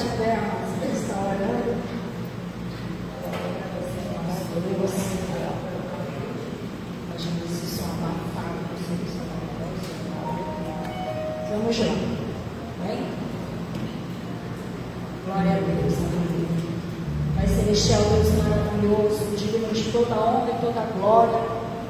de pé, amados. Ele está orando. Vamos lá. Amém? Glória a Deus. Pai celestial, Deus maravilhoso, digno de toda honra e toda glória,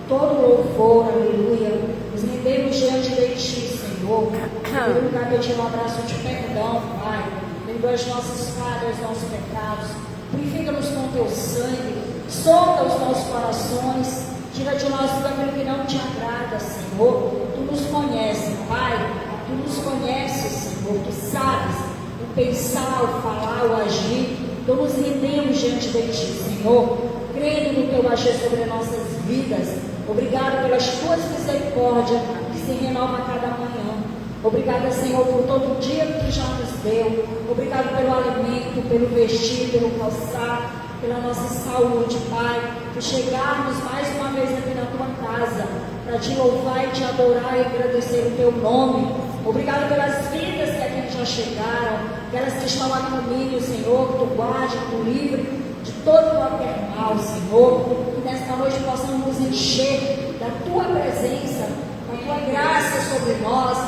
todo louvor, aleluia. Nos rendemos diante de Ti, Senhor. Em primeiro lugar, pedir um abraço de perdão, Pai. Perdoa as nossas falhas, os nossos pecados. Purifica-nos com Teu sangue. Solta os nossos corações. Tira de nós tudo aquilo que não Te agrada, Senhor. Tu nos conheces, Pai. Tu nos conheces, Senhor. Tu sabes o pensar, o falar, o agir. Então nos rendemos diante de Ti, Senhor, crendo no Teu agir sobre nossas vidas. Obrigado pelas Tuas misericórdias que se renova a cada manhã. Obrigada, Senhor, por todo o dia que Tu já nos deu. Obrigado pelo alimento, pelo vestir, pelo calçar, pela nossa saúde, Pai. Por chegarmos mais uma vez aqui na Tua casa para Te louvar e Te adorar e agradecer o Teu nome. Obrigado pelas vidas que aqui já chegaram, aquelas que estão a caminho, Senhor, que Tu guarde, que Tu livre de todo qualquer mal, Senhor. Que nesta noite possamos nos encher da Tua presença, da Tua graça sobre nós.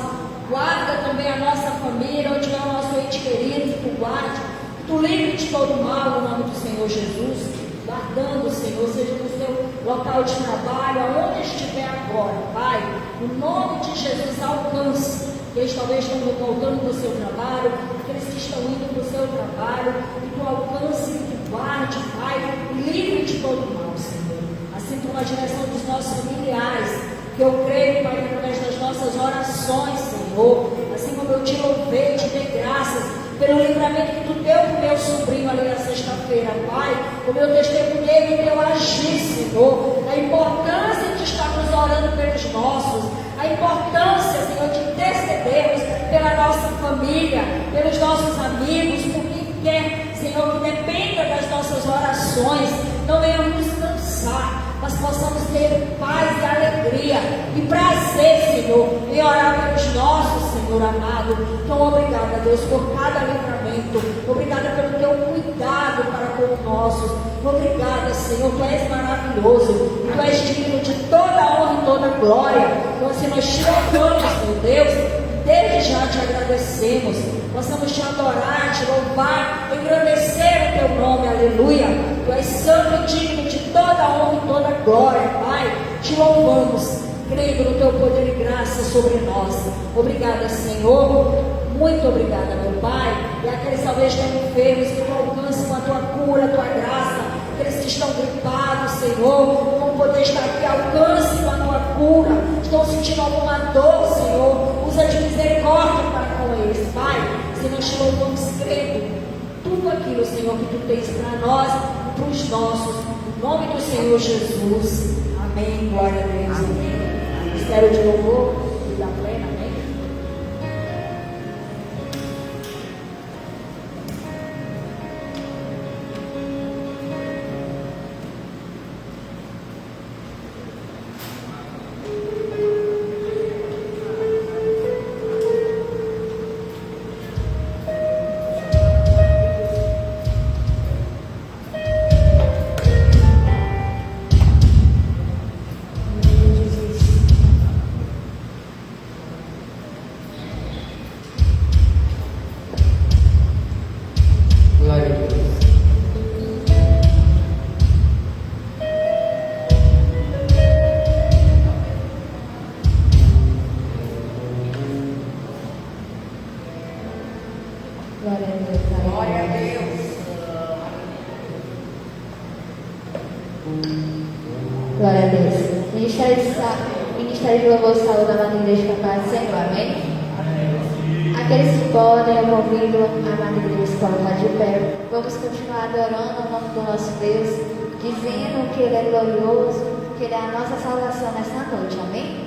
Guarda também a nossa família, onde é o nosso ente querido, que Tu guarde, que Tu livre de todo mal, no nome do Senhor Jesus. Guardando, Senhor, seja no seu local de trabalho, aonde estiver agora, Pai. No nome de Jesus, alcance. Eles talvez estão voltando do seu trabalho, aqueles que estão indo para o seu trabalho, que Tu alcance, que Tu guarde, Pai, e livre de todo mal, Senhor. Assim como a direção dos nossos familiares, que eu creio, Pai, através das nossas orações, Senhor. Assim como eu Te louvei, Te dei graças pelo livramento que Tu deu para o meu sobrinho ali na sexta-feira, Pai. Como eu testemunhei o Teu agir, Senhor. A importância de estarmos orando pelos nossos. A importância, Senhor, de intercedermos pela nossa família, pelos nossos amigos, por quem quer, Senhor, que dependa das nossas orações. Não venhamos nos cansar, mas possamos ter paz e alegria e prazer, Senhor, em orar pelos nossos, Senhor amado. Então, obrigada, Deus, por cada livramento. Obrigada pelo Teu cuidado para com os nossos. Obrigada, Senhor, Tu és maravilhoso. Tu és digno de toda honra e toda glória. Então, assim, nós Te louvamos, meu Deus. Desde já Te agradecemos. Possamos Te adorar, Te louvar, engrandecer o Teu nome, aleluia. Tu és santo e digno de toda honra e toda glória, Pai. Te louvamos, crendo no Teu poder e graça sobre nós. Obrigada, Senhor. Muito obrigada, meu Pai. E aqueles talvez estão enfermos, que Tu alcance com a Tua cura, a Tua graça. Aqueles que estão gripados, Senhor, vão poder estar aqui, alcance com a Tua cura. Estão sentindo alguma dor, Senhor, usa de misericórdia para com eles, Pai. Se nós Te louvamos, crendo tudo aquilo, Senhor, que Tu tens para nós e para os nossos. Em nome do Senhor Jesus. Amém. Glória a Deus. Amém. Ministério de louvor e da plena. Amém. Glória a Deus. Ministério de Louvor e Saúde da Madre Igreja Capaz do Senhor, amém? Aqueles que podem, eu convido a Madre Igreja a se colocar de pé. Vamos continuar adorando o nome do nosso Deus, dizendo que Ele é glorioso, que Ele é a nossa salvação nesta noite, amém?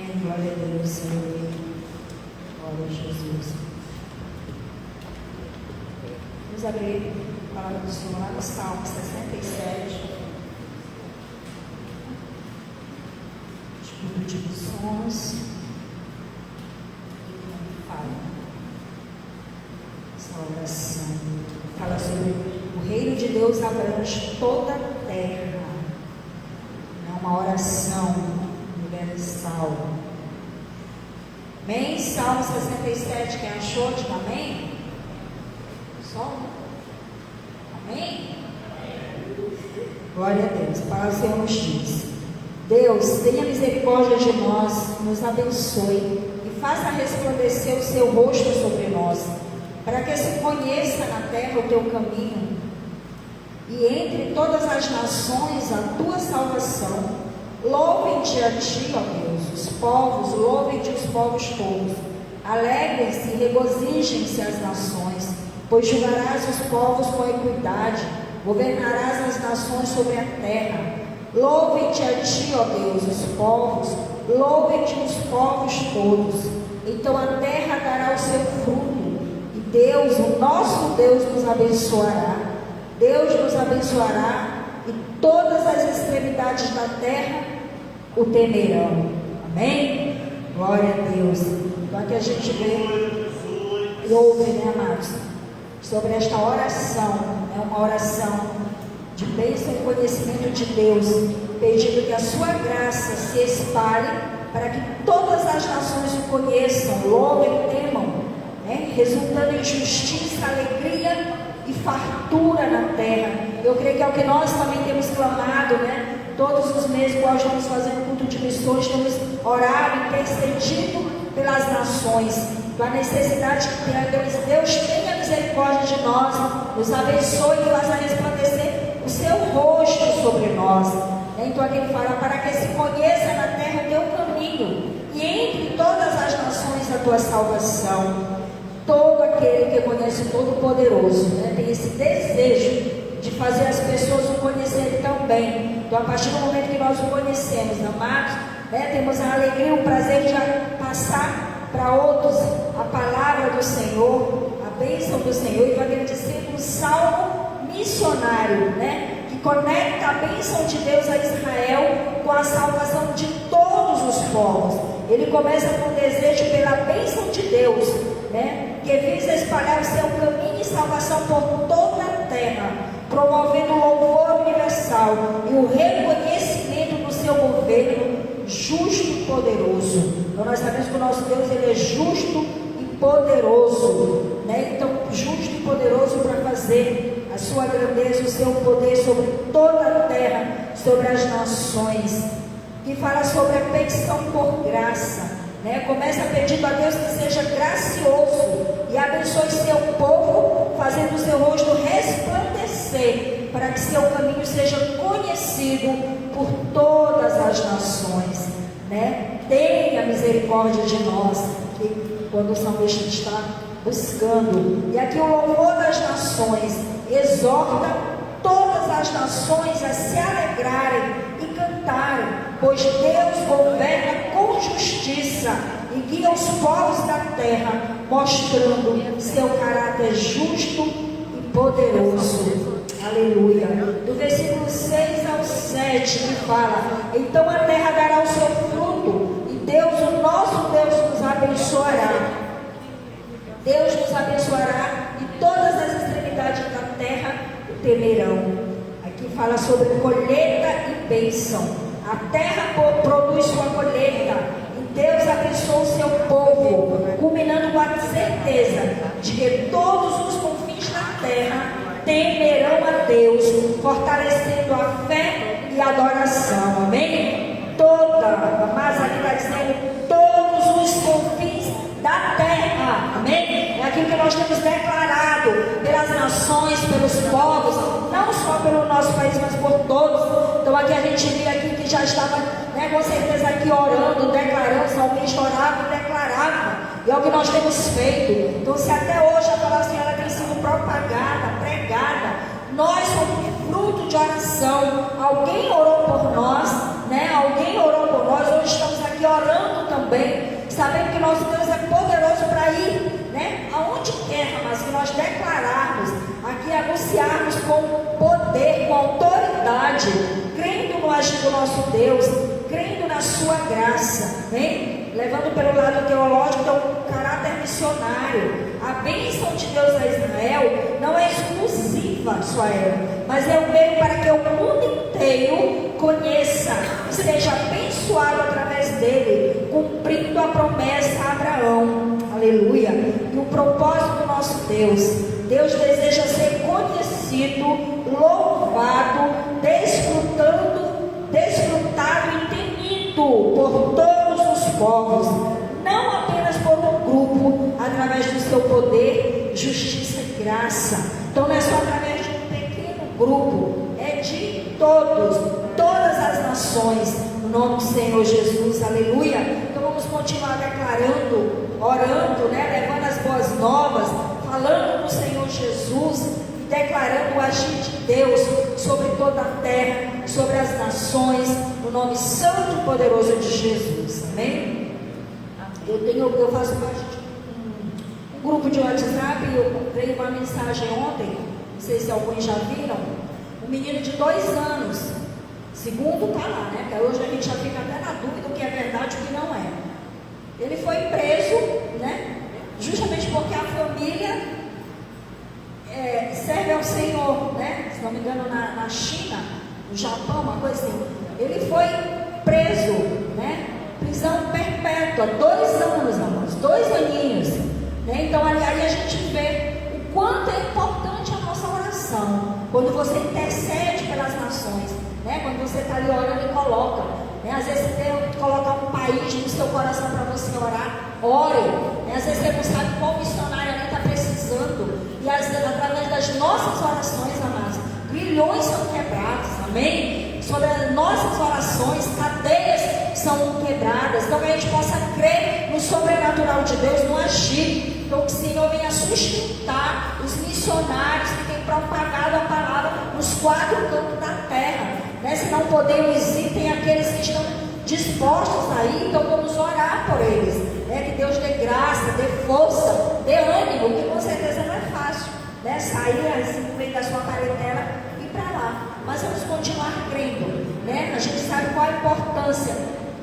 Amém. Glória a Deus, Senhor. Glória a Jesus. Vamos abrir a palavra do Senhor lá no Salmo 67. Estudo de missões. Essa oração fala sobre o reino de Deus abrange toda a terra. É uma oração universal. Amém? Salmo 67, quem achou, diga amém? Só? Amém? Glória a Deus. A palavra do Senhor nos diz: Deus, tenha misericórdia de nós, nos abençoe e faça resplandecer o seu rosto sobre nós, para que se conheça na terra o teu caminho, e entre todas as nações a tua salvação. Louvem-te a ti, ó Deus, os povos, louvem-te os povos todos. Alegrem-se e regozijem-se as nações, pois julgarás os povos com equidade, governarás as nações sobre a terra. Louvem-te a ti, ó Deus, os povos, louvem-te os povos todos. Então a terra dará o seu fruto, e Deus, o nosso Deus, nos abençoará. Deus nos abençoará, e todas as extremidades da terra o temerão. Amém? Glória a Deus. Então aqui a gente vê e ouve, né, amados, sobre esta oração. É uma oração de bênção e conhecimento de Deus, pedindo que a sua graça se espalhe para que todas as nações o conheçam, louvem e temam, né? Resultando em justiça, alegria e fartura na terra. Eu creio que é o que nós também temos clamado, né? Todos os meses que nós vamos fazendo culto de missões, temos orado e intercedido pelas nações, pela necessidade que temos. Deus tenha misericórdia de nós, nos abençoe e faça resplandecer o seu rosto sobre nós. Então aqui ele fala: para que se conheça na terra o teu caminho, e entre todas as nações a tua salvação. Todo aquele que conhece o Todo-Poderoso, né, tem esse desejo de fazer as pessoas o conhecerem também. Então, a partir do momento que nós o conhecemos, amados, né, temos a alegria e o prazer de passar para outros a palavra do Senhor, a bênção do Senhor. E vai agradecer um salmo missionário, né, que conecta a bênção de Deus a Israel com a salvação de todos os povos. Ele começa com o desejo pela bênção de Deus, né, que visa espalhar o seu caminho e salvação por toda a terra, promovendo o louvor universal e o reconhecimento do seu governo justo e poderoso. Então nós sabemos que o nosso Deus, ele é justo e poderoso, né? Então justo e poderoso para fazer a sua grandeza, o seu poder sobre toda a terra, sobre as nações. Que fala sobre a petição por graça, né? Começa pedindo a Deus que seja gracioso e abençoe seu povo, fazendo o seu rosto resplandecer, para que seu caminho seja conhecido por todas as nações, né? Tenha misericórdia de nós, que quando o salmista está buscando. E aqui o louvor das nações exorta todas as nações a se alegrarem e cantarem, pois Deus governa com justiça e guia os povos da terra, mostrando seu caráter justo e poderoso. Aleluia. Do versículo 6 ao 7 que fala: então a terra dará o seu fruto, e Deus, o nosso Deus, nos abençoará. Deus nos abençoará, e todas as extremidades da terra o temerão. Aqui fala sobre colheita e bênção. A terra produz sua colheita, e Deus abençoa o seu povo, culminando com a certeza de que todos os confins da terra temerão a Deus, fortalecendo a fé e a adoração. Amém? Mas ali está dizendo todos os confins da terra. Amém? É aquilo que nós temos declarado pelas nações, pelos povos, não só pelo nosso país, mas por todos. Então aqui a gente vê aqui que já estava, né, com certeza aqui orando, declarando, salmista orava e declarava. E é o que nós temos feito. Então se até hoje a palavra do Senhor tem sido propagada, pregada, nós somos fruto de oração. Alguém orou por nós, né? Alguém orou por nós. Hoje estamos aqui orando também também, sabendo que nosso Deus é poderoso para ir, né, aonde quer, mas que nós declararmos, aqui anunciarmos com poder, com autoridade, crendo no agir do nosso Deus, crendo na sua graça, né? Levando pelo lado teológico, então, o caráter missionário. A bênção de Deus a Israel não é exclusiva a Israel, mas é o meio para que o mundo inteiro conheça e seja abençoado através dele, cumprindo a promessa a Abraão. Aleluia. E o propósito do nosso Deus, Deus deseja ser conhecido, louvado, desfrutado e temido por todos os povos, não apenas por um grupo, através do seu poder, justiça e graça. Então não é só através de um pequeno grupo, é de todas as nações, no nome do Senhor Jesus, aleluia. Então vamos continuar declarando, orando, né? Levando as boas novas, falando do Senhor Jesus, declarando o agir de Deus sobre toda a terra, sobre as nações, no nome santo e poderoso de Jesus, amém? Eu faço parte de um grupo de WhatsApp, eu veio uma mensagem ontem, não sei se alguns já viram, um menino de 2 anos, segundo está lá, né? Porque hoje a gente já fica até na dúvida o que é verdade e o que não é. Ele foi preso, né? Justamente porque a família serve ao Senhor, né? Se não me engano, na China, no Japão, uma coisa assim. Ele foi preso, né? Prisão perpétua, 2 anos, amados, 2 aninhos, né? Então aí a gente vê o quanto é importante a nossa oração, quando você intercede pelas nações, né? Quando você está ali orando e coloca, né? Às vezes você tem que colocar um país no seu coração para você orar, ore, né? Às vezes você não sabe qual missionário ali está precisando, e às vezes através das nossas orações, amados, grilhões são quebrados, amém? Sobre as nossas orações, cadeias são quebradas. Então que a gente possa crer no sobrenatural de Deus, no agir. Então que o Senhor venha sustentar os missionários que têm propagado a palavra nos 4 cantos da terra, né? Se não podemos ir, tem aqueles que estão dispostos a ir, então vamos orar por eles, né? Que Deus dê graça, dê força, dê ânimo, que com certeza não é fácil, né? Sair assim no meio da sua parentela e ir para lá, mas vamos continuar crendo, né? A gente sabe qual a importância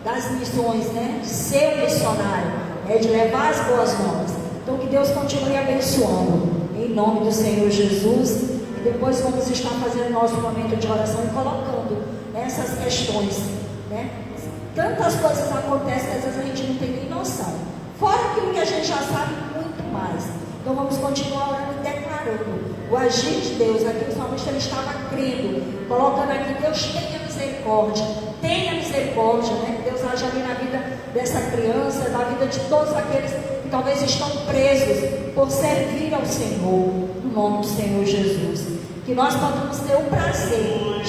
das missões, né? De ser um missionário, né? De levar as boas novas. Então que Deus continue abençoando, em nome do Senhor Jesus. E depois vamos estar fazendo nosso momento de oração e colocando essas questões, né? Tantas coisas acontecem que às vezes a gente não tem nem noção, fora aquilo que a gente já sabe, muito mais. Então vamos continuar orando e declarando o agir de Deus. Aqui o salmista ele estava crendo, colocando aqui: Deus tenha misericórdia, né? Que Deus age ali na vida dessa criança, na vida de todos aqueles que talvez estão presos por servir ao Senhor, no nome do Senhor Jesus. Que nós podemos ter o prazer,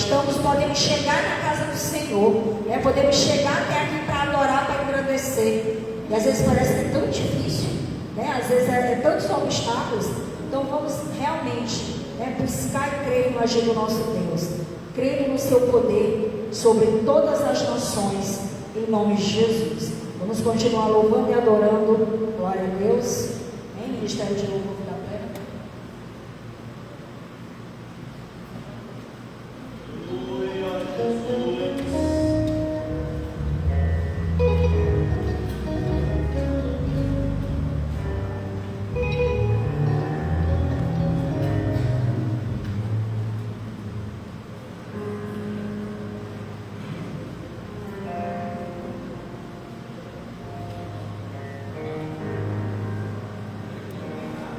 podemos chegar na casa do Senhor, né? Podemos chegar até aqui para adorar, para agradecer. E às vezes parece que é tão difícil, né? Às vezes é tantos obstáculos. Então vamos realmente, né, buscar e crer no agir do nosso Deus, crer no seu poder sobre todas as nações, em nome de Jesus. Vamos continuar louvando e adorando. Glória a Deus. Em Ministério de Louvor da Terra.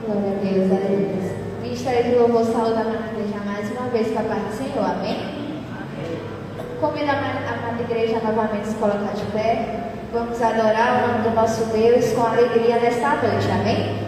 Glória a Deus, aleluia. O Ministério de Louvor saúda a amada igreja mais uma vez para a paz do Senhor, amém? Convido a amada igreja novamente a se colocar de pé. Vamos adorar o nome do nosso Deus com alegria nesta noite, amém?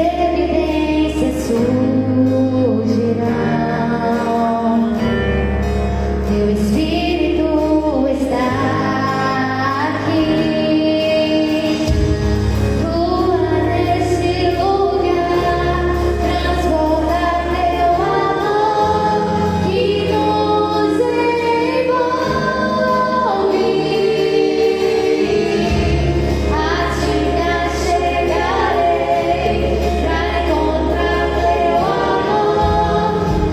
evidências surgirão. Teu Espírito está aqui. Tua nesse lugar, transborda teu amor que nos envolve. A ti chegarei pra encontrar teu amor.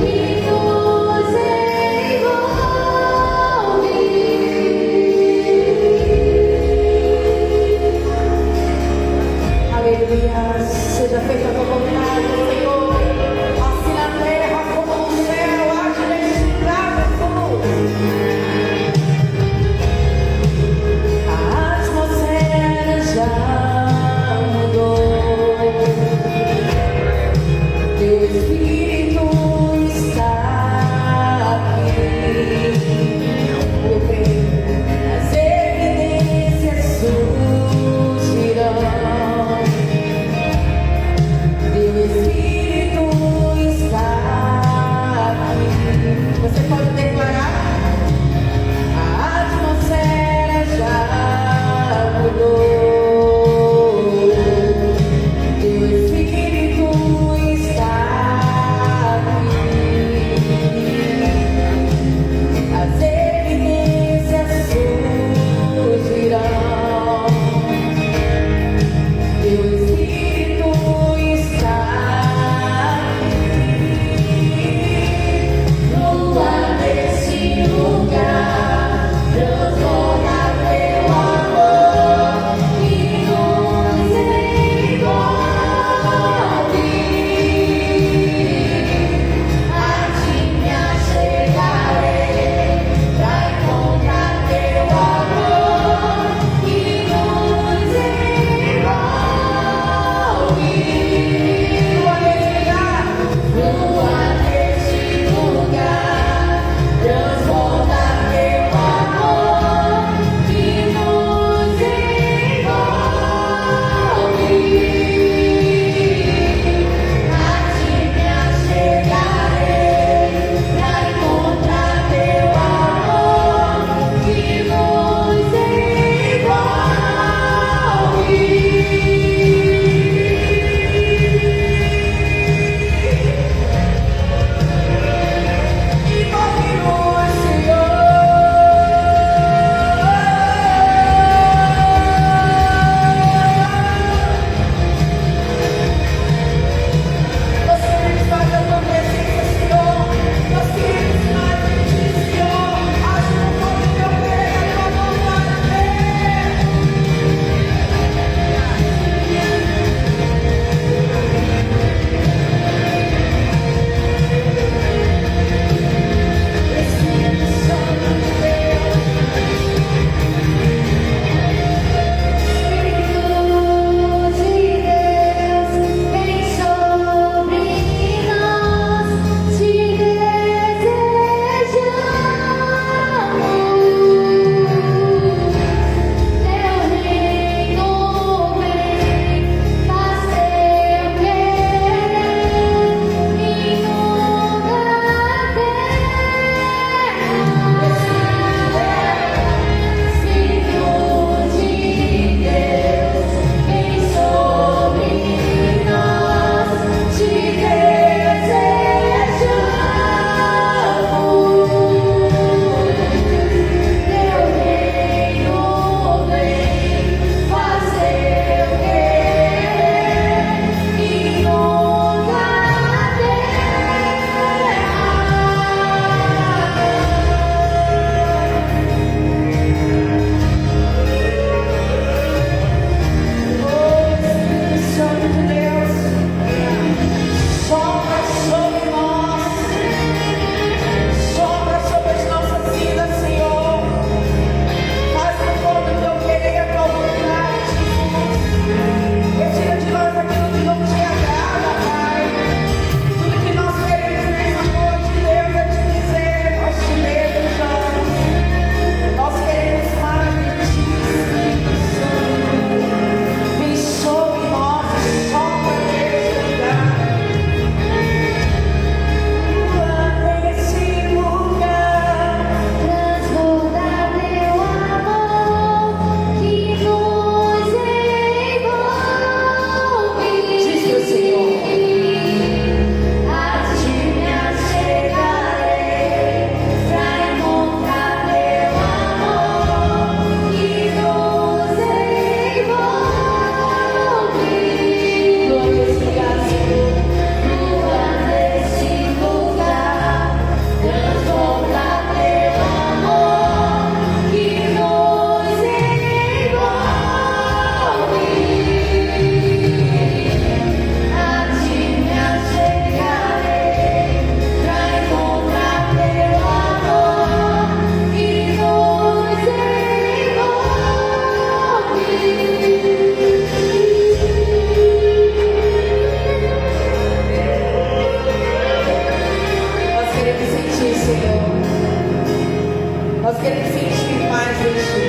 queremos sentir mais de Ti.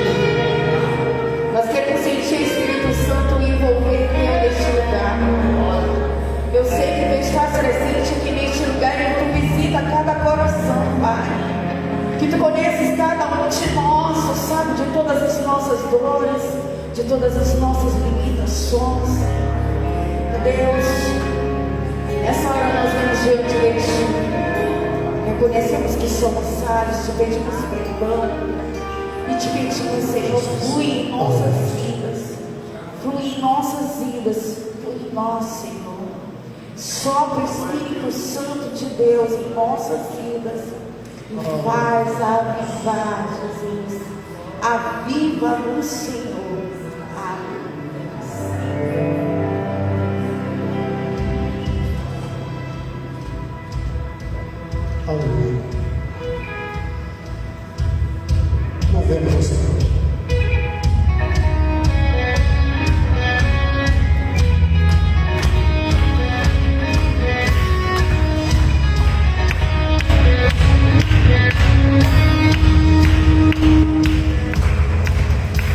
Nós queremos sentir o Espírito Santo envolver neste lugar. Eu sei que Tu estás presente aqui neste lugar e Tu visita cada coração, Pai. Que Tu conheces cada um de nós, sabe, de todas as nossas dores, de todas as nossas limitações. Deus, nessa hora nós vamos diante de Ti. Reconhecemos que somos sábios, Te pedimos perdão e Te pedimos, Senhor, flui em nossas vidas, flui em nossas vidas, flui em nós, Senhor. Sopra o Espírito Santo de Deus em nossas vidas e faz avivar, Jesus. Aviva-nos, Senhor. Aleluia. Louvemos o Senhor.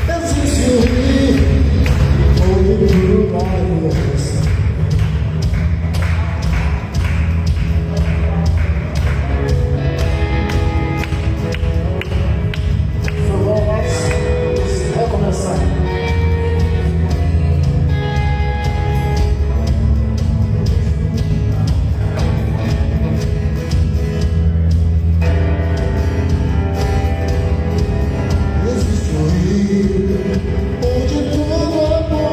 Existe um rio onde tudo vai acontecer. Vai começar. Existe um rio onde tudo é bom.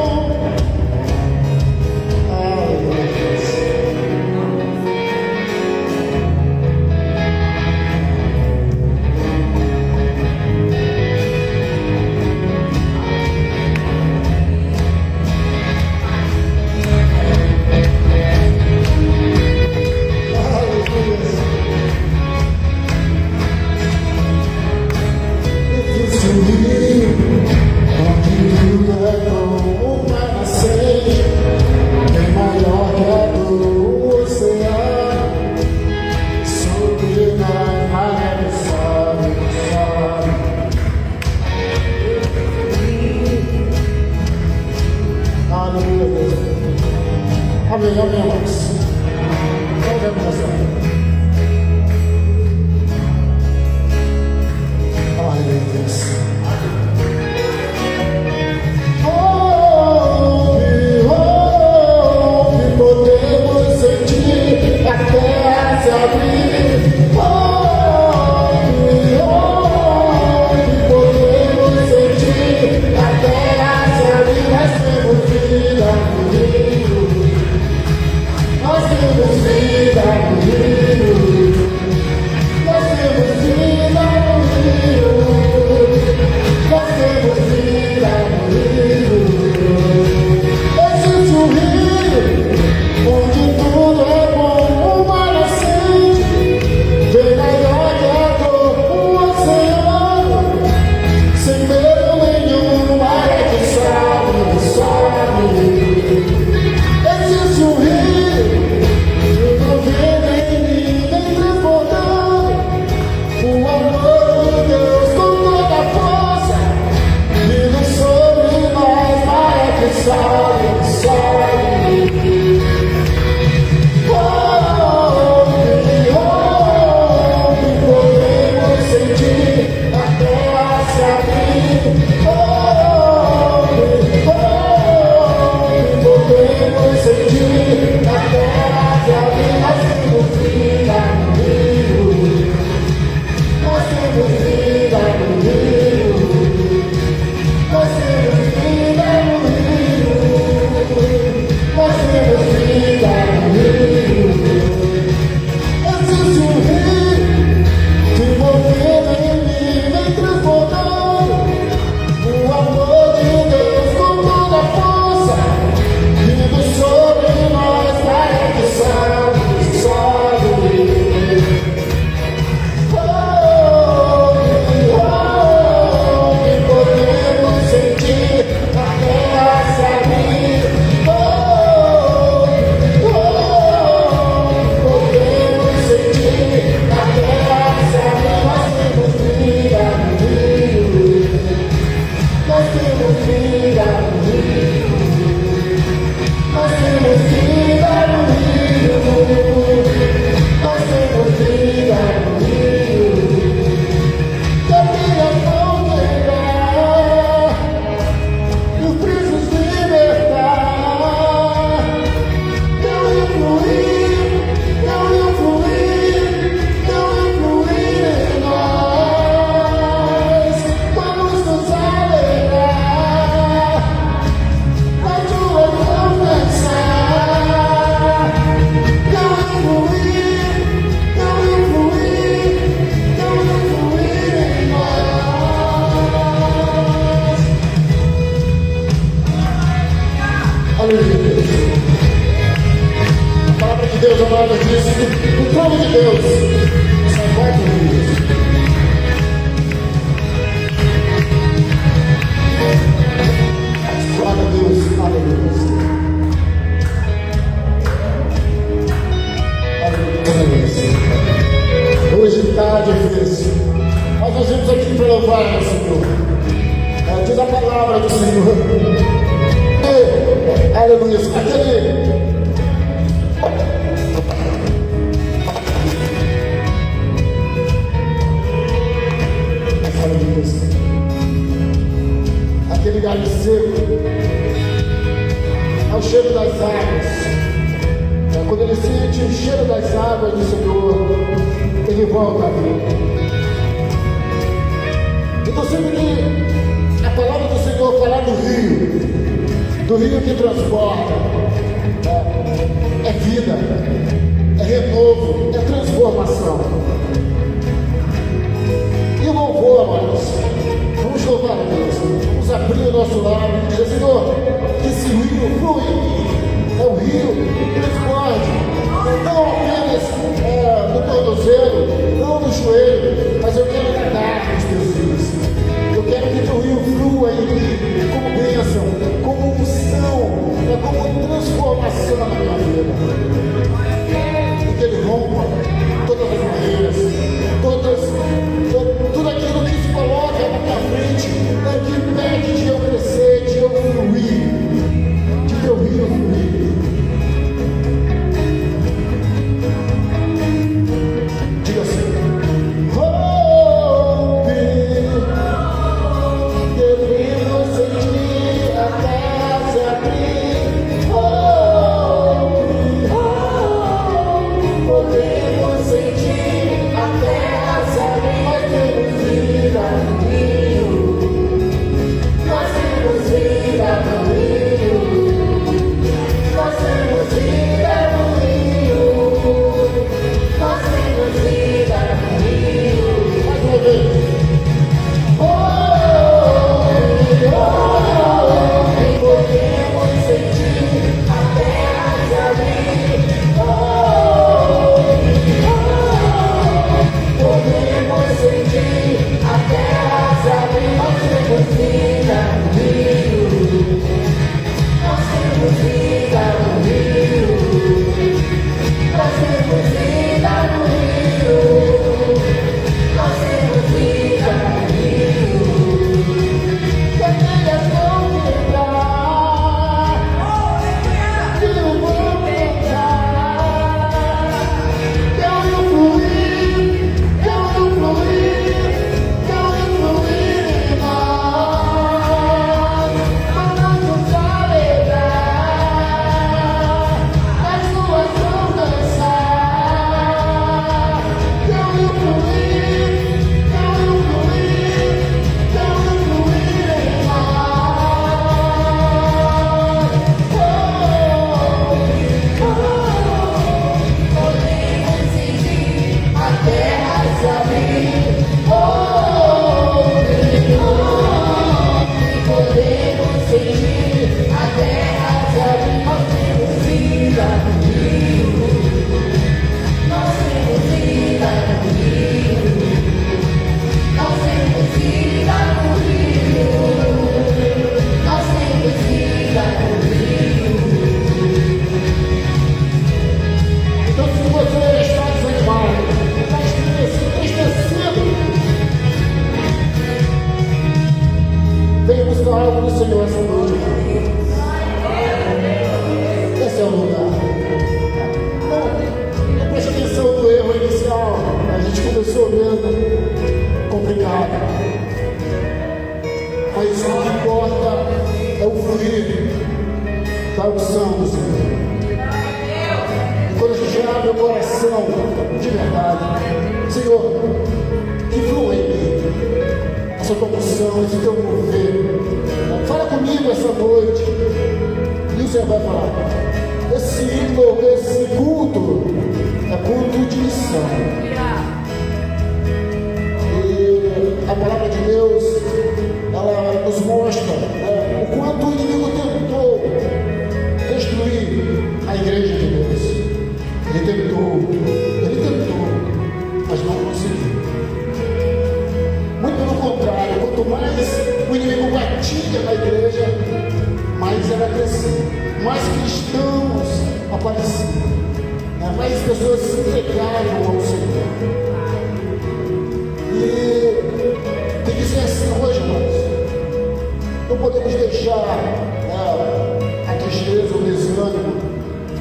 Existe um rio onde tudo é bom. O mar nascente bem maior que a do oceano. Sobre nós maré sobe, sobe. Aleluia, Deus. Amém, amém, amados. Vamos começar. Aleluia, Deus. Onde podemos sentir a terra se abrir. Onde podemos sentir a terra se abrir. Nós temos vida no rio. Nós temos vida no rio. Nós temos vida no rio. Nós temos vida no rio. Existe um rio onde tudo é bom. O mar nascente Deus, amado, disse que o povo de Deus são 4 rios. Glória a Deus, aleluia. Aleluia. Hoje está difícil, mas nós vimos aqui para louvar ao Senhor. Diz a palavra do Senhor. Aleluia. Aquele aquele galho seco ao cheiro das águas. Quando ele sente o cheiro das águas do Senhor, ele volta a vida. Então sempre que a palavra do Senhor falar do rio que transporta, é vida, é renovo, é transformação. E o louvor, amados, vamos louvar a Deus, vamos abrir o nosso lar e dizer: Senhor, que esse rio flui em mim, é o rio que transborde, não apenas no tornozelo, não no joelho, mas eu quero nadar nos teus rios. Eu quero que teu rio flua em mim como bênção, como unção, como transformação na minha vida. E que ele rompa todas as barreiras, tudo aquilo que se coloca na minha frente, que impede de eu crescer, de eu fluir, de teu rio fluir. Diga assim: rompe, devemos sentir a terra se abrir. Rompe, podemos sentir a terra se abrir. Nós temos vida no rio, nós temos vida no rio, nós temos vida no rio, nós temos vida no rio. Mais uma vez. Podemos sentir a terra se abrir. Podemos sentir a terra se abrir. Nós temos vida no rio, nós temos vida no rio, nós temos vida no rio, nós temos vida no rio. Que aquelas vão quebrar, que eu vou quebrar, que eu não fluir, que eu não fluir, que eu não fluir em nós. Mas nós vamos alegrar, nas ruas vamos dançar. Que eu não fluir, que eu não fluir, que eu não fluir em nós. Podemos sentir a terra se abrir. Podemos sentir a terra se abrir. Nós temos vida no rio, nós temos vida no rio, nós temos vida no rio, nós temos vida no rio. Então, se você está desanimado, está estressado, venha buscar algo do Senhor essa noite. Esse é o lugar. Não preste atenção no erro inicial. A gente começou vendo complicado. Mas o que importa é o fluir da unção do Senhor. Quando a gente abre o coração de verdade, Senhor, que flua em mim essa tua unção, esse teu mover. Fala comigo essa noite. E o Senhor vai falar: esse culto é culto de missão. E a palavra de Deus, ela nos mostra o quanto o inimigo tentou destruir a igreja de Deus. Ele pessoas se entregaram ao Senhor. E tem que ser assim hoje, irmãos. Não podemos deixar a tristeza, o desânimo,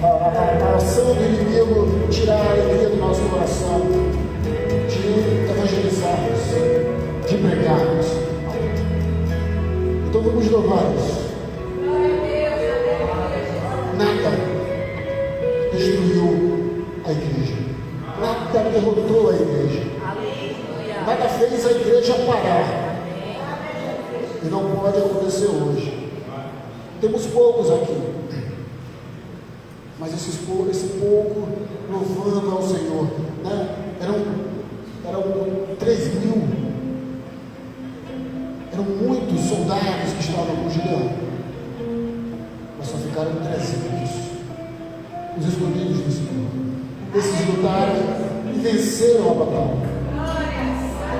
a ação do inimigo tirar a alegria do nosso coração, de evangelizarmos, de pregarmos. Então vamos louvar isso. Nada destruiu a igreja, nada derrotou a igreja, nada fez a igreja parar. E não pode acontecer hoje. Temos poucos aqui, mas esse pouco louvando ao Senhor, né? Eram 3.000, eram muitos soldados que estavam com Gideão, mas só ficaram 300, os escolhidos do Senhor. Esses lutaram e venceram a batalha.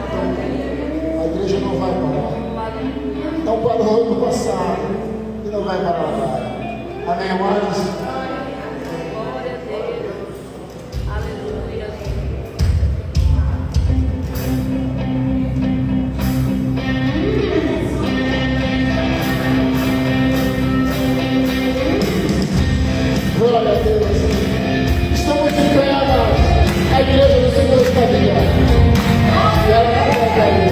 Então, a igreja não vai parar. Não parou no passado e não vai parar agora. Amém, amados? Glória a Deus. Aleluia. Glória a Deus. Estamos em pé, amados. A igreja do Senhor está viva. E ela está cair.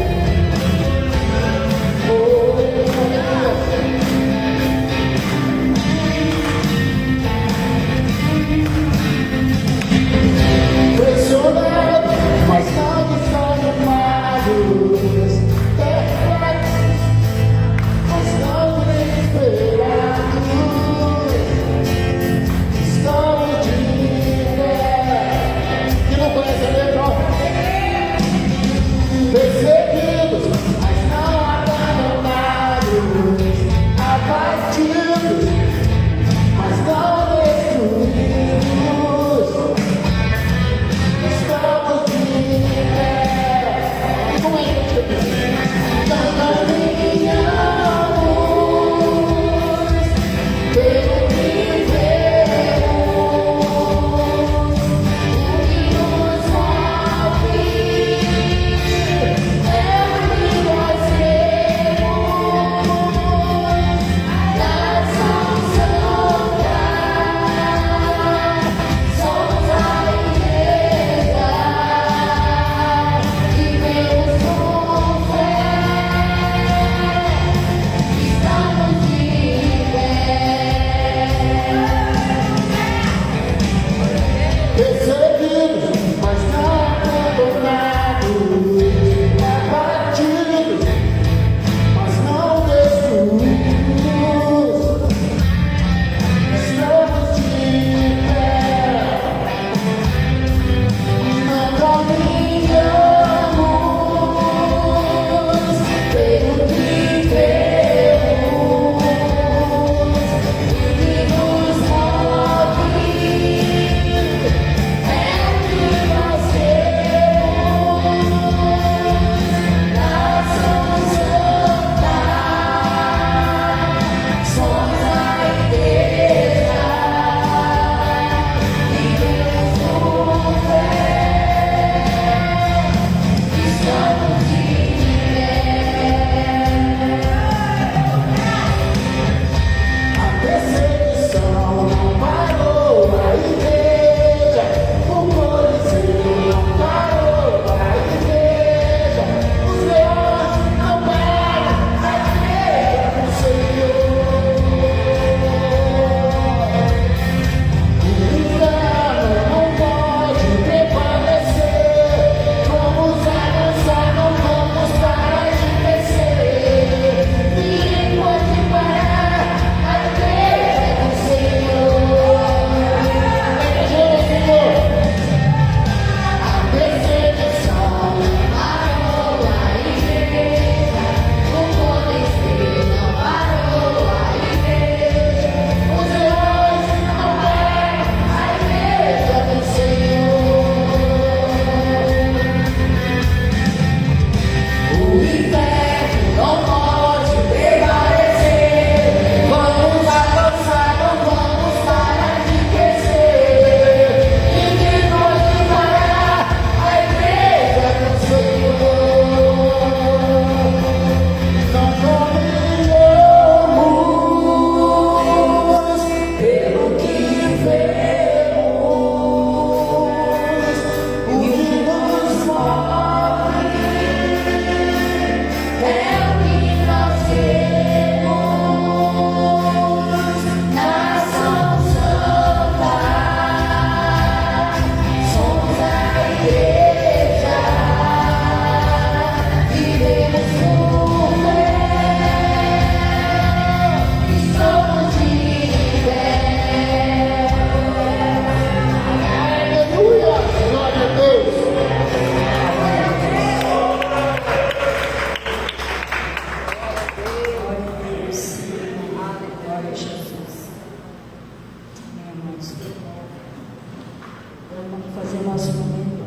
Vamos fazer o nosso momento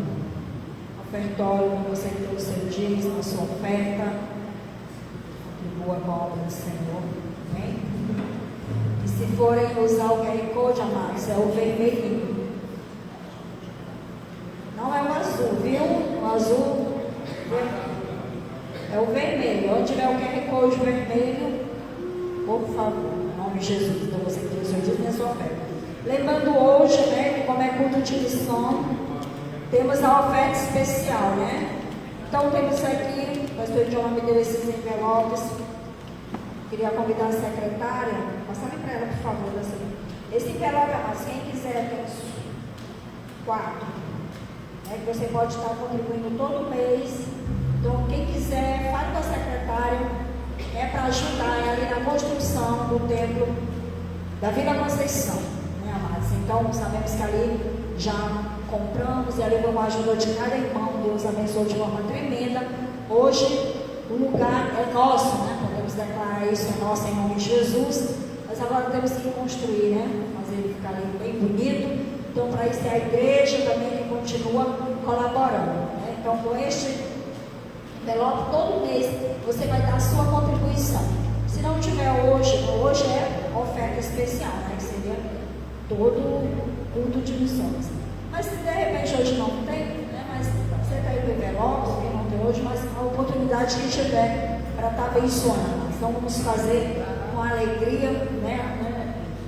ofertório, você que tem o seu dízimo, a sua oferta, contribua com a obra do Senhor, amém? E se forem usar o QR Code, amados, é o vermelhinho, não é o azul, viu? O azul é o vermelho. Onde tiver o QR Code vermelho, por favor, em nome de Jesus, então você que tem o seu dízimo e a sua oferta. Lembrando hoje, né, que como é culto de missão, temos a oferta especial, né? Então temos aqui, o pastor John me deu esses envelopes. Queria convidar a secretária, passar para ela, por favor. Esse envelope, mas quem quiser, tem uns 4. Né, que você pode estar contribuindo todo mês. Então quem quiser, fale com a secretária, é para ajudar ali na construção do templo da Vila Conceição. Então, sabemos que ali já compramos e ali foi uma ajuda de cada irmão. Deus abençoou de forma tremenda. Hoje, o lugar é nosso, né? Podemos declarar isso, é nosso em nome de Jesus. Mas agora temos que construir, né? Fazer ele ficar ali bem bonito. Então, para isso é a igreja também que continua colaborando, né? Então, com este envelope, todo mês você vai dar a sua contribuição. Se não tiver hoje é oferta especial, né? Que seria todo culto de missões. Mas se de repente hoje não tem, né, mas você está aí no envelope, que não tem hoje, mas a oportunidade que tiver para estar abençoando. Então vamos fazer com alegria, né?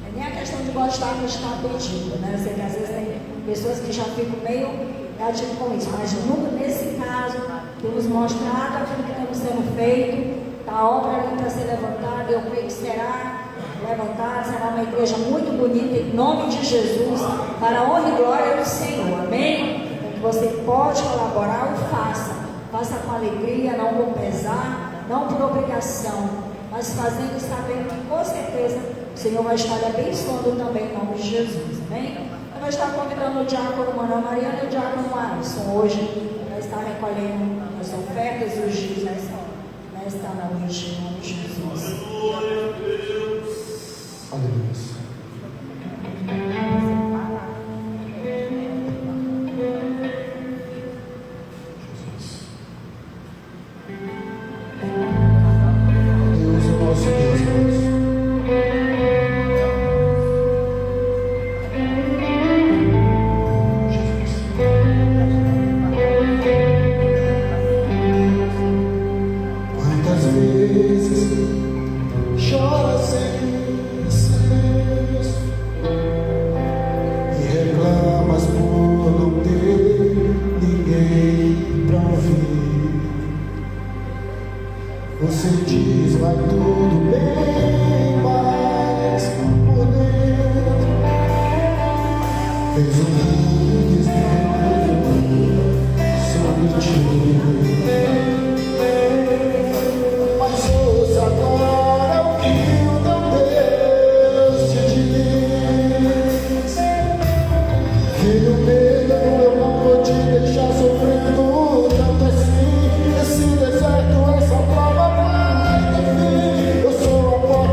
É nem a questão de gostar de estar pedindo, né? Eu sei que às vezes tem pessoas que já ficam meio ativas com isso, mas nesse caso, temos mostrado aquilo que estamos sendo feito, a obra ali para ser levantada, eu creio que será levantada, será uma igreja muito bonita em nome de Jesus, para a honra e glória do Senhor, amém? Então, que você pode colaborar, o faça com alegria, não com pesar, não por obrigação, mas fazendo e sabendo que com certeza o Senhor vai estar abençoando também em nome de Jesus, amém? Eu vou estar convidando o diácono Manuel Mariana e o diácono Alisson hoje para estar recolhendo as ofertas e os dízimos nesta noite, em nome de Jesus. Aleluia. Deus é o nosso Deus, irmãos. Quantas vezes chora sem e reclamas por não ter ninguém pra ouvir. Você diz vai tudo bem, mas por dentro fez sobre ti. Mas ouça agora o que o teu Deus te diz. Que no meio eu não vou te deixar sofrendo tanto assim. Esse deserto, essa prova vai ter fim. Eu sou a porta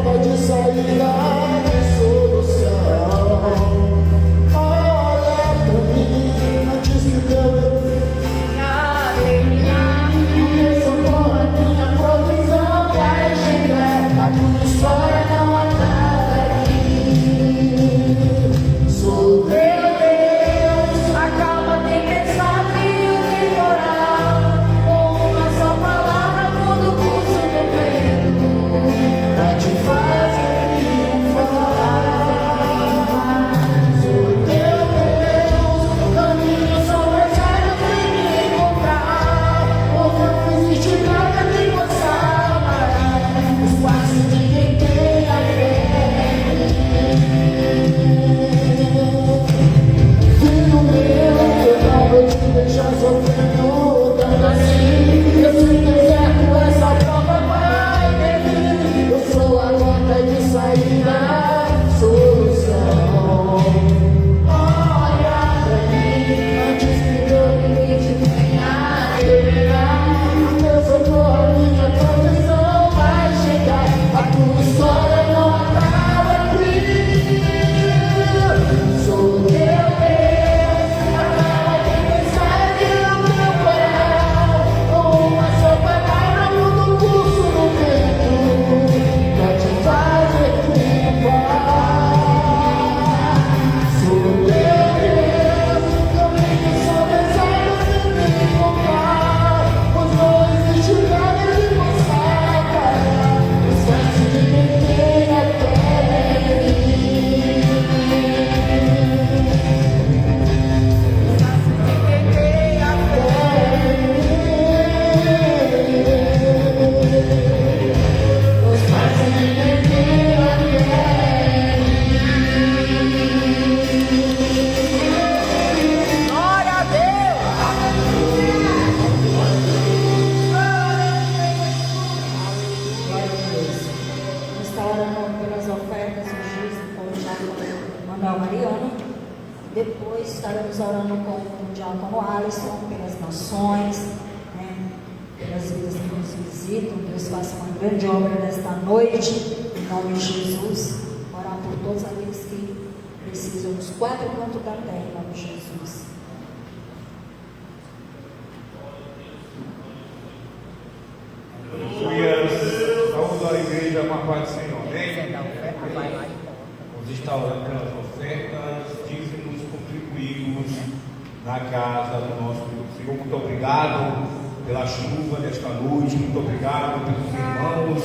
orando com o diácono Alisson, pelas nações, né, pelas vidas que nos visitam. Deus faça uma grande obra nesta noite, em nome de Jesus. Orar por todos aqueles que precisam nos 4 cantos da terra, em nome de Jesus. Saúde a igreja com a paz do Senhor, amém? Vamos estar orando pelas ofertas, dízimos contribuídos na casa do nosso Deus. Senhor, muito obrigado pela chuva desta noite, muito obrigado pelos irmãos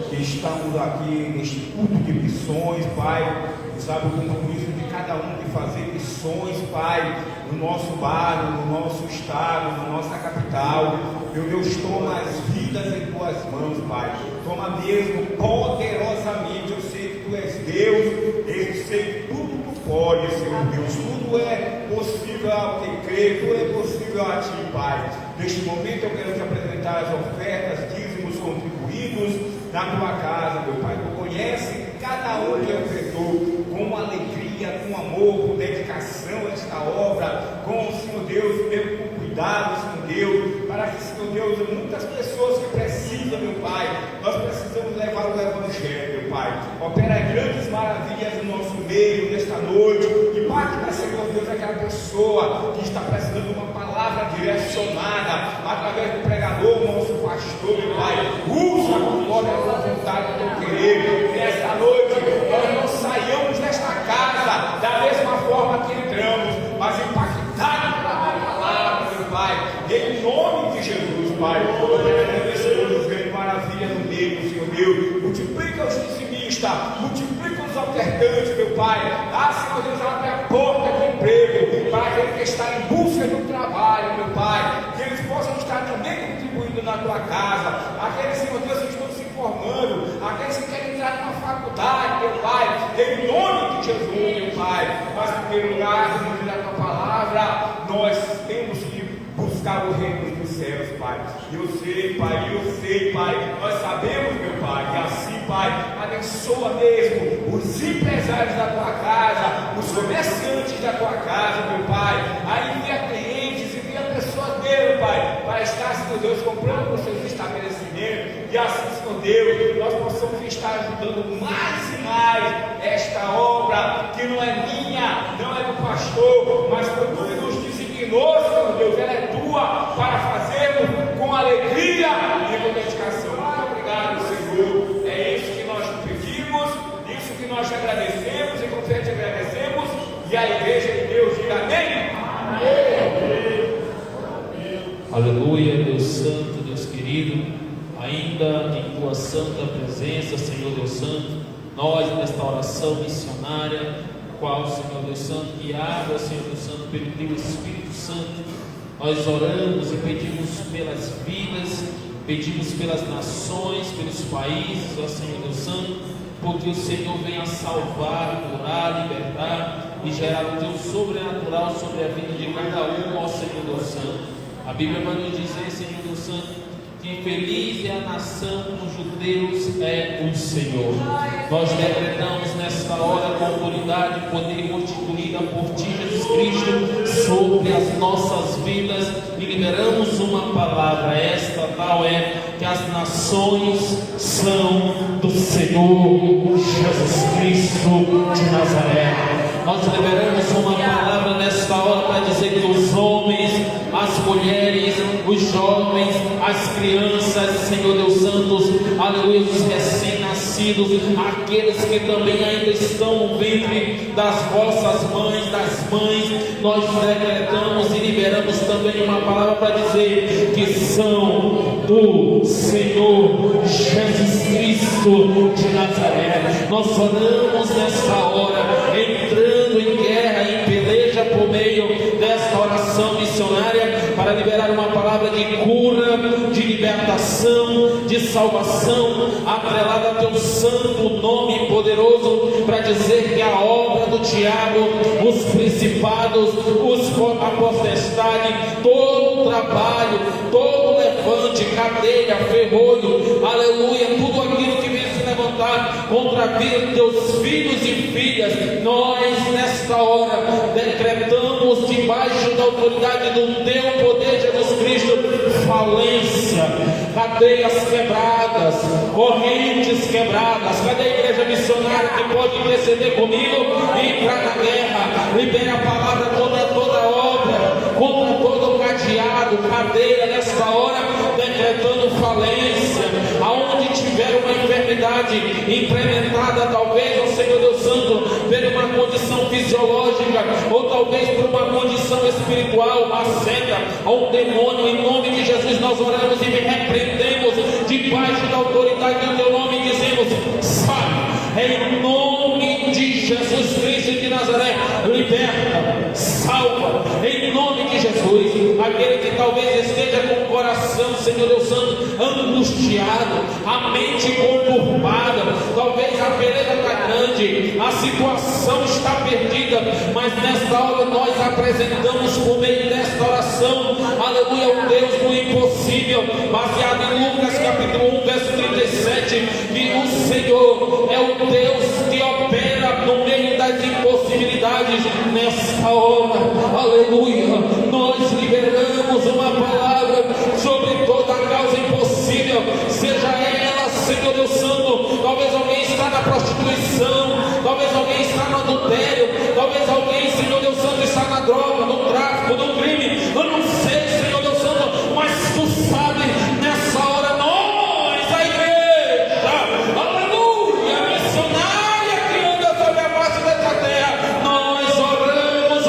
que estamos aqui neste culto de missões, Pai. Sabe o compromisso de cada um de fazer missões, Pai, no nosso bairro, no nosso estado, na nossa capital. Meu Deus, toma as vidas em tuas mãos, Pai. Toma mesmo poderosamente. Eu sei que tu és Deus, eu sei que tudo tu pode, Senhor Deus. Tudo é possível ao que crê, tudo é possível a ti, Pai. Neste momento eu quero te apresentar as ofertas, dízimos contribuídos na tua casa, meu Pai. Tu conhece cada um que ofertou com alegria, com amor, com dedicação a esta obra, com o Senhor Deus, com cuidado, Senhor Deus, para que, Senhor Deus, muitas pessoas que precisam, meu Pai, nós precisamos levar o Evangelho, meu Pai. Opera grandes maravilhas no nosso meio, nesta noite, e impacta, Senhor Deus, aquela pessoa que está precisando de uma palavra direcionada através do pregador, nosso pastor, meu Pai. Usa conforme a tua vontade, a teu querer. Nesta noite, nós não saiamos desta casa da mesma forma que entramos, mas impactados pela tua palavra, meu Pai. Em nome de Jesus, Pai. Operando grandes maravilhas no meio, Senhor Deus. Multiplica os dizimistas, multiplica os ofertantes, meu Pai. Senhor Deus, abre a porta de emprego para aquele que está em busca do trabalho, meu Pai. Que eles possam estar também contribuindo na tua casa. Aqueles, Senhor Deus, que estão se formando, aqueles que querem entrar numa faculdade, meu Pai. Em nome de Jesus, meu Pai. Mas, em primeiro lugar, diante da tua palavra, nós temos que buscar o reino dos céus, Pai. Eu sei, Pai, nós sabemos, meu Pai, e assim, Pai, abençoa mesmo os empresários da tua casa, os comerciantes da tua casa, meu Pai. Aí envia clientes, envia pessoas dele, Pai, para estar, Senhor Deus, comprando os seus estabelecimentos, e assim, Senhor Deus, nós possamos estar ajudando mais e mais esta obra, que não é minha, não é do pastor, mas foi tu que nos designou, Senhor Deus, ela é tua, para fazermos com alegria e com dedicação. Muito obrigado, Senhor. É isso que nós te pedimos, isso que nós te agradecemos, e com fé te agradecemos, e a igreja de Deus diga amém. Amém. Aleluia, Deus Santo, Deus querido, ainda em tua santa presença, Senhor Deus Santo, nós nesta oração missionária, qual, Senhor Deus Santo, guiado, Senhor Deus Santo, pelo teu Espírito Santo, nós oramos e pedimos pelas vidas, pedimos pelas nações, pelos países, ó Senhor Deus Santo, porque o Senhor venha salvar, curar, libertar e gerar o teu sobrenatural sobre a vida de cada um, ó Senhor Deus Santo. A Bíblia vai nos dizer, Senhor Deus Santo, que feliz é a nação cujo Deus é o Senhor. Nós decretamos nesta hora com autoridade e poder constituída por ti, Jesus Cristo, sobre as nossas vidas, e liberamos uma palavra, esta tal é, que as nações são do Senhor Jesus Cristo de Nazaré. Nós liberamos uma palavra nesta hora para dizer que os homens, as mulheres, os jovens, as crianças, Senhor Deus Santos, aleluia, os recém-nascidos, aqueles que também ainda estão no ventre das vossas mães, das mães, nós decretamos e liberamos também uma palavra para dizer que são do Senhor Jesus Cristo de Nazaré. Nós oramos nesta hora, entrando em guerra, em peleja por meio desta oração missionária, para liberar uma palavra de cura, de libertação, de salvação, atrelada ao teu santo nome poderoso, para dizer que a obra do diabo, os principados, a potestade, todo o trabalho, todo o levante, cadeia, ferrolho, aleluia, tudo aquilo que vem se levantar contra a vida de teus filhos e filhas, nós nesta hora decretamos debaixo da autoridade do teu poder, Jesus Cristo, falência, cadeias quebradas, correntes quebradas. Cadê a igreja missionária que pode interceder comigo e entrar na guerra? Libere a palavra contra toda obra, contra todo cadeado, cadeia nesta hora, decretando falência. Aonde tiver uma enfermidade implementada, talvez, ó Senhor Deus Santo, por uma condição fisiológica, ou talvez por uma condição espiritual, uma seta, ou um demônio, em nome de Jesus nós oramos e repreendemos debaixo da autoridade do teu nome, e dizemos: sai, em nome de Jesus Cristo de Nazaré, liberta, salva, em nome de Jesus. Aquele que talvez esteja com o coração, Senhor Deus Santo, angustiado, a mente conturbada, talvez a peleja está grande, a situação está perdida, mas nesta hora nós apresentamos por meio desta oração, aleluia, o Deus do impossível, baseado em Lucas capítulo 1, verso 37, que o Senhor é o Deus que opera no meio das impossibilidades. Nesta hora, aleluia, nós liberamos uma palavra sobre toda a causa impossível, seja ela, Senhor Deus Santo, talvez alguém está na prostituição, talvez alguém está no adultério, talvez alguém, Senhor Deus Santo, está na droga, no tráfico, no crime, eu não sei, Senhor Deus Santo, mas tu sabe. Nessa hora nós, a igreja, aleluia, missionária que anda sobre a face dessa terra, nós oramos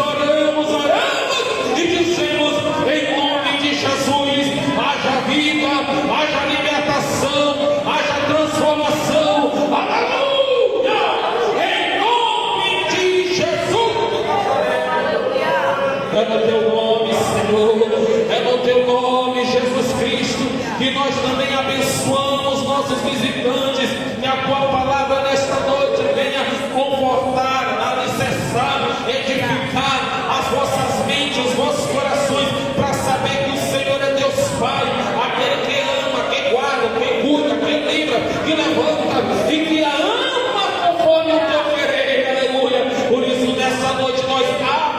e dizemos, em nome de Jesus, haja vida, haja libertação, haja transformação, aleluia, em nome de Jesus. É no teu nome, Senhor, é no teu nome, Jesus Cristo, que nós também abençoamos nossos visitantes, que a tua palavra nesta noite venha confortar, alicerçar, edificar as vossas mentes, os vossos corações, para saber que o Senhor é Deus Pai, aquele que ama, que guarda, que cuida, que livra, que levanta e que a ama conforme o teu querer, aleluia. Por isso nessa noite nós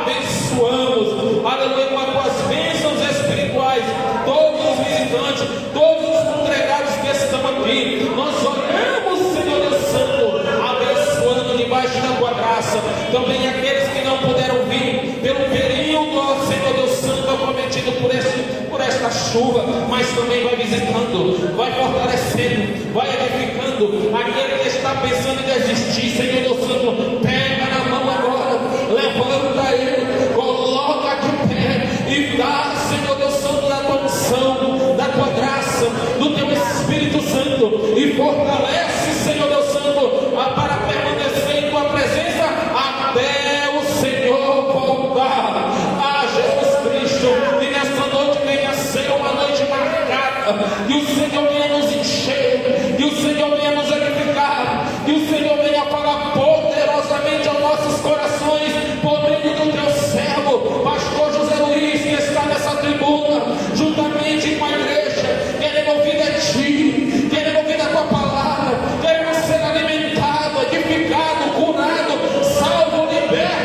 abençoamos, aleluia, com as tuas bênçãos espirituais, todos os visitantes, todos os congregados que estão aqui. Nós oramos, Senhor Deus Santo, abençoando debaixo da tua graça também aqueles que não puderam vir pelo período, ó Senhor Deus Santo, acometido por esta chuva, mas também vai visitando, vai fortalecendo, vai edificando. Aquele que está pensando em desistir, Senhor Deus Santo, pega na mão agora, levanta ele, coloca de pé e dá, Senhor Deus Santo, da tua unção, da tua graça, do teu Espírito Santo, e fortalece, Senhor Deus Santo, para permanecer em tua presença até o Senhor voltar. A Jesus Cristo, e nesta noite venha ser uma noite marcada, que o Senhor venha nos encher, que o Senhor venha nos edificar, que o Senhor venha falar poderosamente aos nossos corações, por meio do teu servo, pastor José Luiz, que está nessa tribuna, juntamente com a igreja, querendo ouvir de ti, querendo ouvir da tua palavra, querendo ser alimentado, edificado, curado, salvo, liberto.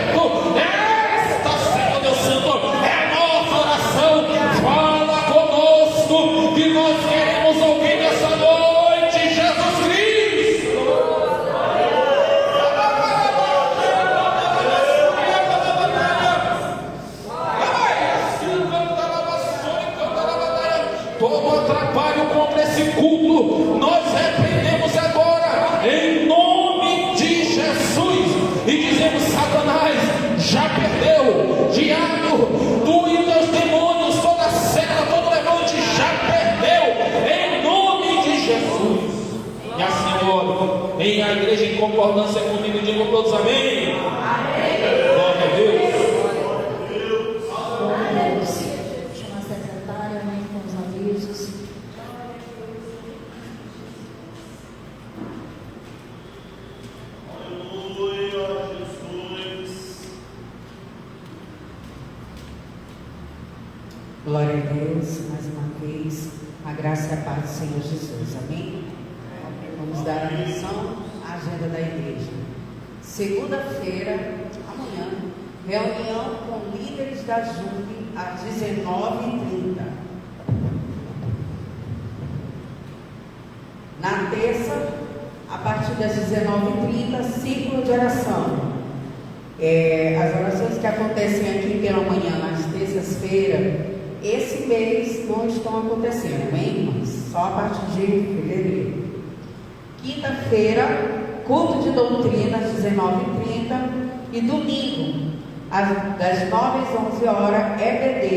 Esta, Senhor Deus Santo, é a nossa oração. Fala conosco, que nós queremos ouvir nessa noite, Jesus Cristo. Todo atrapalho contra esse culto, nós repreendemos agora, em nome de Jesus, e dizemos: Satanás, já perdeu. Diabo, tu e teus demônios, toda seta, todo levante, já perdeu, em nome de Jesus. E assim, Senhor, em a igreja em concordância comigo, digam todos amém. Glória a Deus. Chama a secretária, vem com os avisos. Glória a Deus, mais uma vez, a graça e a paz do Senhor Jesus, amém? Vamos dar atenção à agenda da igreja. Segunda-feira, amanhã, reunião com líderes da JUP às 19h30. Na terça, a partir das 19h30, círculo de oração. As orações que acontecem aqui pela manhã, nas terças-feiras, esse mês não estão acontecendo, amém, irmãos? Só a partir de fevereiro. Quinta-feira, culto de doutrina às 19h30 e domingo, das 9 às 11 horas, EBD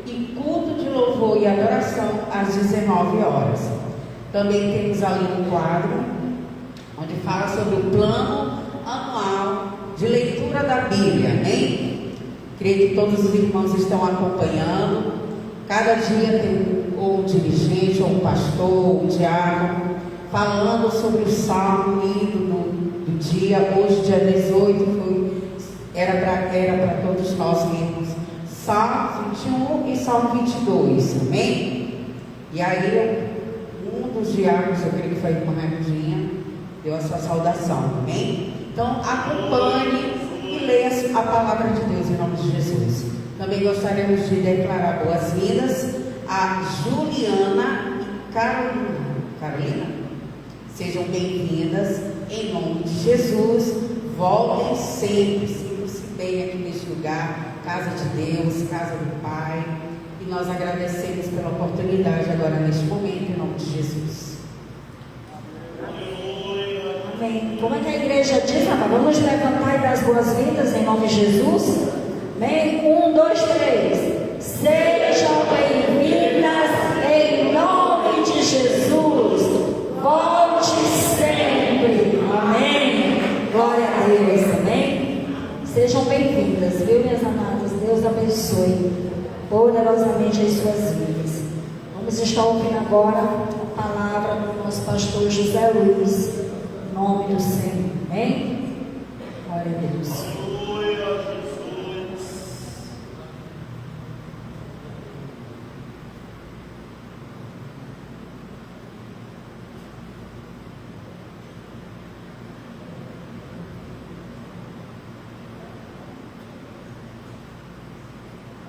e culto de louvor e adoração às 19 horas. Também temos ali um quadro onde fala sobre o plano anual de leitura da Bíblia, amém? Creio que todos os irmãos estão acompanhando. Cada dia tem ou um dirigente, ou um pastor, ou um diácono, falando sobre o salmo lido do dia. Hoje, dia 18, era para todos nós lermos Salmo 21 e Salmo 22, amém? E aí, um dos diáconos, eu creio que foi a irmã Raimundinha, deu a sua saudação, amém? Então, acompanhe e leia a palavra de Deus em nome de Jesus. Também gostaríamos de declarar boas-vindas a Juliana e Carolina. Sejam bem-vindas em nome de Jesus. Voltem sempre, sintam-se bem aqui neste lugar, casa de Deus, casa do Pai. E nós agradecemos pela oportunidade agora neste momento, em nome de Jesus. Amém. Como é que a igreja diz? Vamos levantar e dar as boas-vindas em nome de Jesus. Amém? 1, 2, 3. Sejam bem-vindas em nome de Jesus. Volte sempre. Amém. Glória a Deus. Amém. Sejam bem-vindas, viu, minhas amadas? Deus abençoe poderosamente as suas vidas. Vamos estar ouvindo agora a palavra do nosso pastor José Luiz, em nome do Senhor. Amém? Glória a Deus.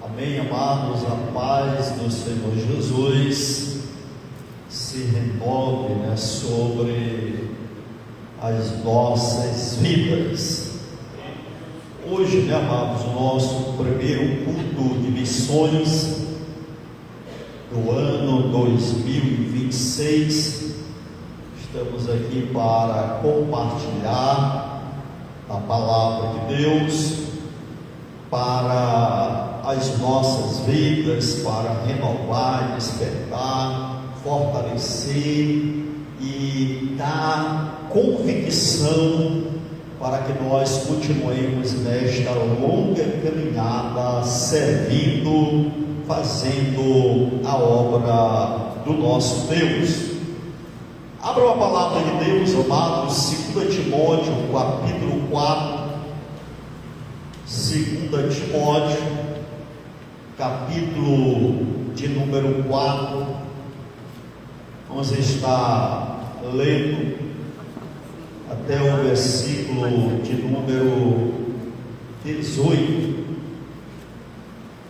Amém, amados, a paz do Senhor Jesus se renove sobre as nossas vidas. Hoje, amados, o nosso primeiro culto de missões do ano 2026, estamos aqui para compartilhar a palavra de Deus para as nossas vidas, para renovar, despertar, fortalecer e dar convicção para que nós continuemos nesta longa caminhada, servindo, fazendo a obra do nosso Deus. Abra a palavra de Deus, amados, 2 Timóteo, capítulo 4. 2 Timóteo, capítulo de número 4, vamos estar lendo até o versículo de número 18.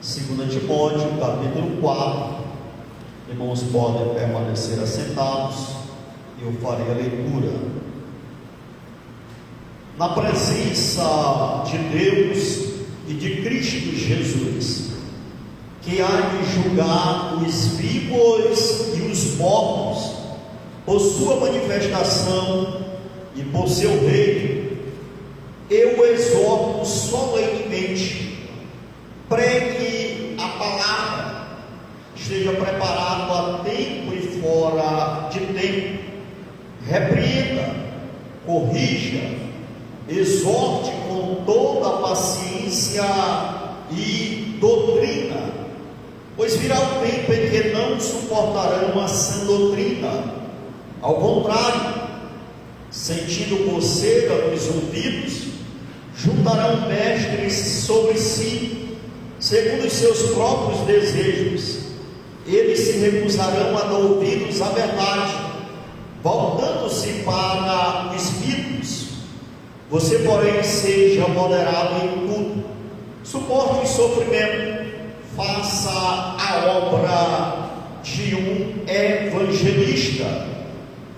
2 Timóteo, capítulo 4. Irmãos podem permanecer assentados, eu farei a leitura. Na presença de Deus e de Cristo Jesus, que há de julgar os vivos e os mortos por sua manifestação e por seu reino, eu exorto solenemente: pregue a palavra, esteja preparado a tempo e fora de tempo, repreenda, corrija, exorte com toda a paciência e doutrina, pois virá o tempo em que não suportarão a sã doutrina. Ao contrário, sentindo coceira nos ouvidos, juntarão mestres sobre si, segundo os seus próprios desejos. Eles se recusarão a dar ouvidos à verdade voltando-se para espíritos, você, porém, seja moderado em tudo, suporte o sofrimento, faça a obra de um evangelista,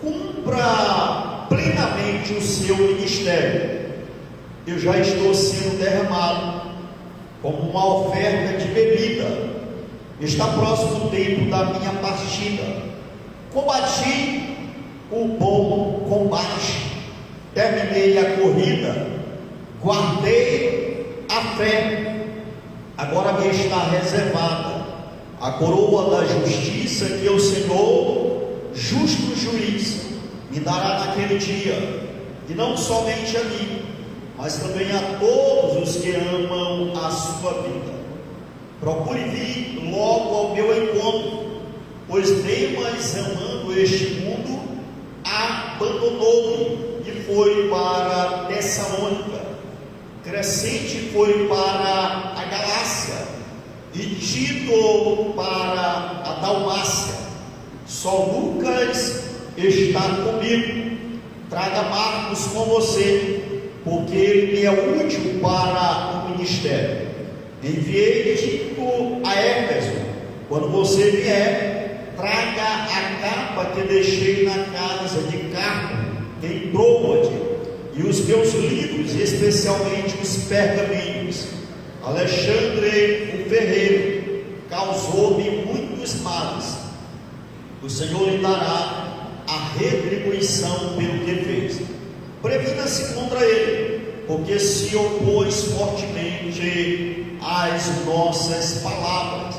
cumpra plenamente o seu ministério. Eu já estou sendo derramado como uma oferta de bebida, está próximo o tempo da minha partida. Combati o bom combate, terminei a corrida, guardei a fé. Agora me está reservada a coroa da justiça que o Senhor, justo juiz, me dará naquele dia, e não somente a mim, mas também a todos os que amam a sua vida. Procure vir logo ao meu encontro, pois Demas, amando este mundo, abandonou-me e foi para Tessalônica. Crescente foi para a Galácia e Tito para a Dalmácia. Só Lucas está comigo. Traga Marcos com você, porque ele me é útil para o ministério. Enviei Tito a Éfeso. Quando você vier, traga a capa que deixei na casa de Carpo, em Troade, e os meus livros, especialmente os pergaminhos. Alexandre, o ferreiro, causou-me muitos males. O Senhor lhe dará a retribuição pelo que fez. Previna-se contra ele, porque se opôs fortemente às nossas palavras.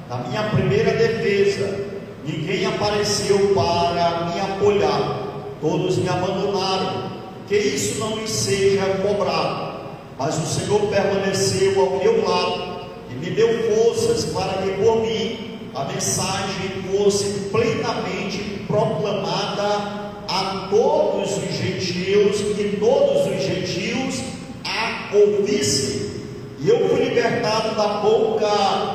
Na minha primeira defesa, ninguém apareceu para me apoiar, todos me abandonaram. Que isso não lhe seja cobrado, mas o Senhor permaneceu ao meu lado e me deu forças para que por mim a mensagem fosse plenamente proclamada a todos os gentios, e todos os gentios a ouvissem. E eu fui libertado da boca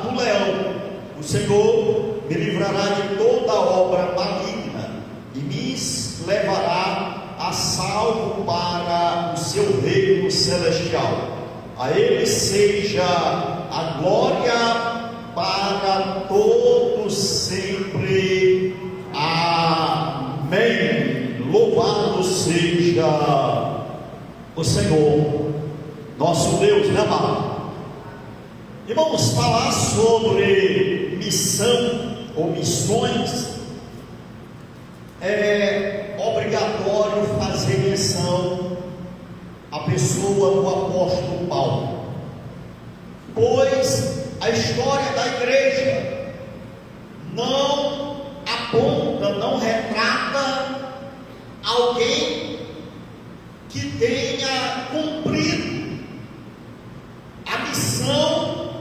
do leão. O Senhor me livrará de toda obra maligna e me levará a salvo para o seu reino celestial. A ele seja a glória para todos sempre. Amém. Louvado seja o Senhor, nosso Deus, né, amado? E vamos falar sobre missão ou missões. É obrigatório fazer menção à pessoa do apóstolo Paulo, pois a história da igreja não aponta, não retrata alguém que tenha cumprido a missão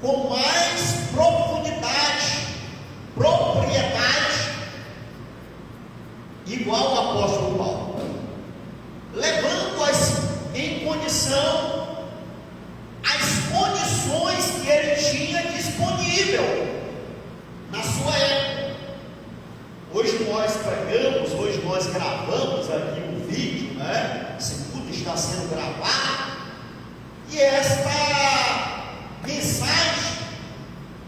com mais profundidade, propriedade, igual o apóstolo Paulo, levando-as em condição as condições que ele tinha disponível na sua época. Hoje nós pregamos, hoje nós gravamos aqui um vídeo, né? Isso tudo está sendo gravado, e esta mensagem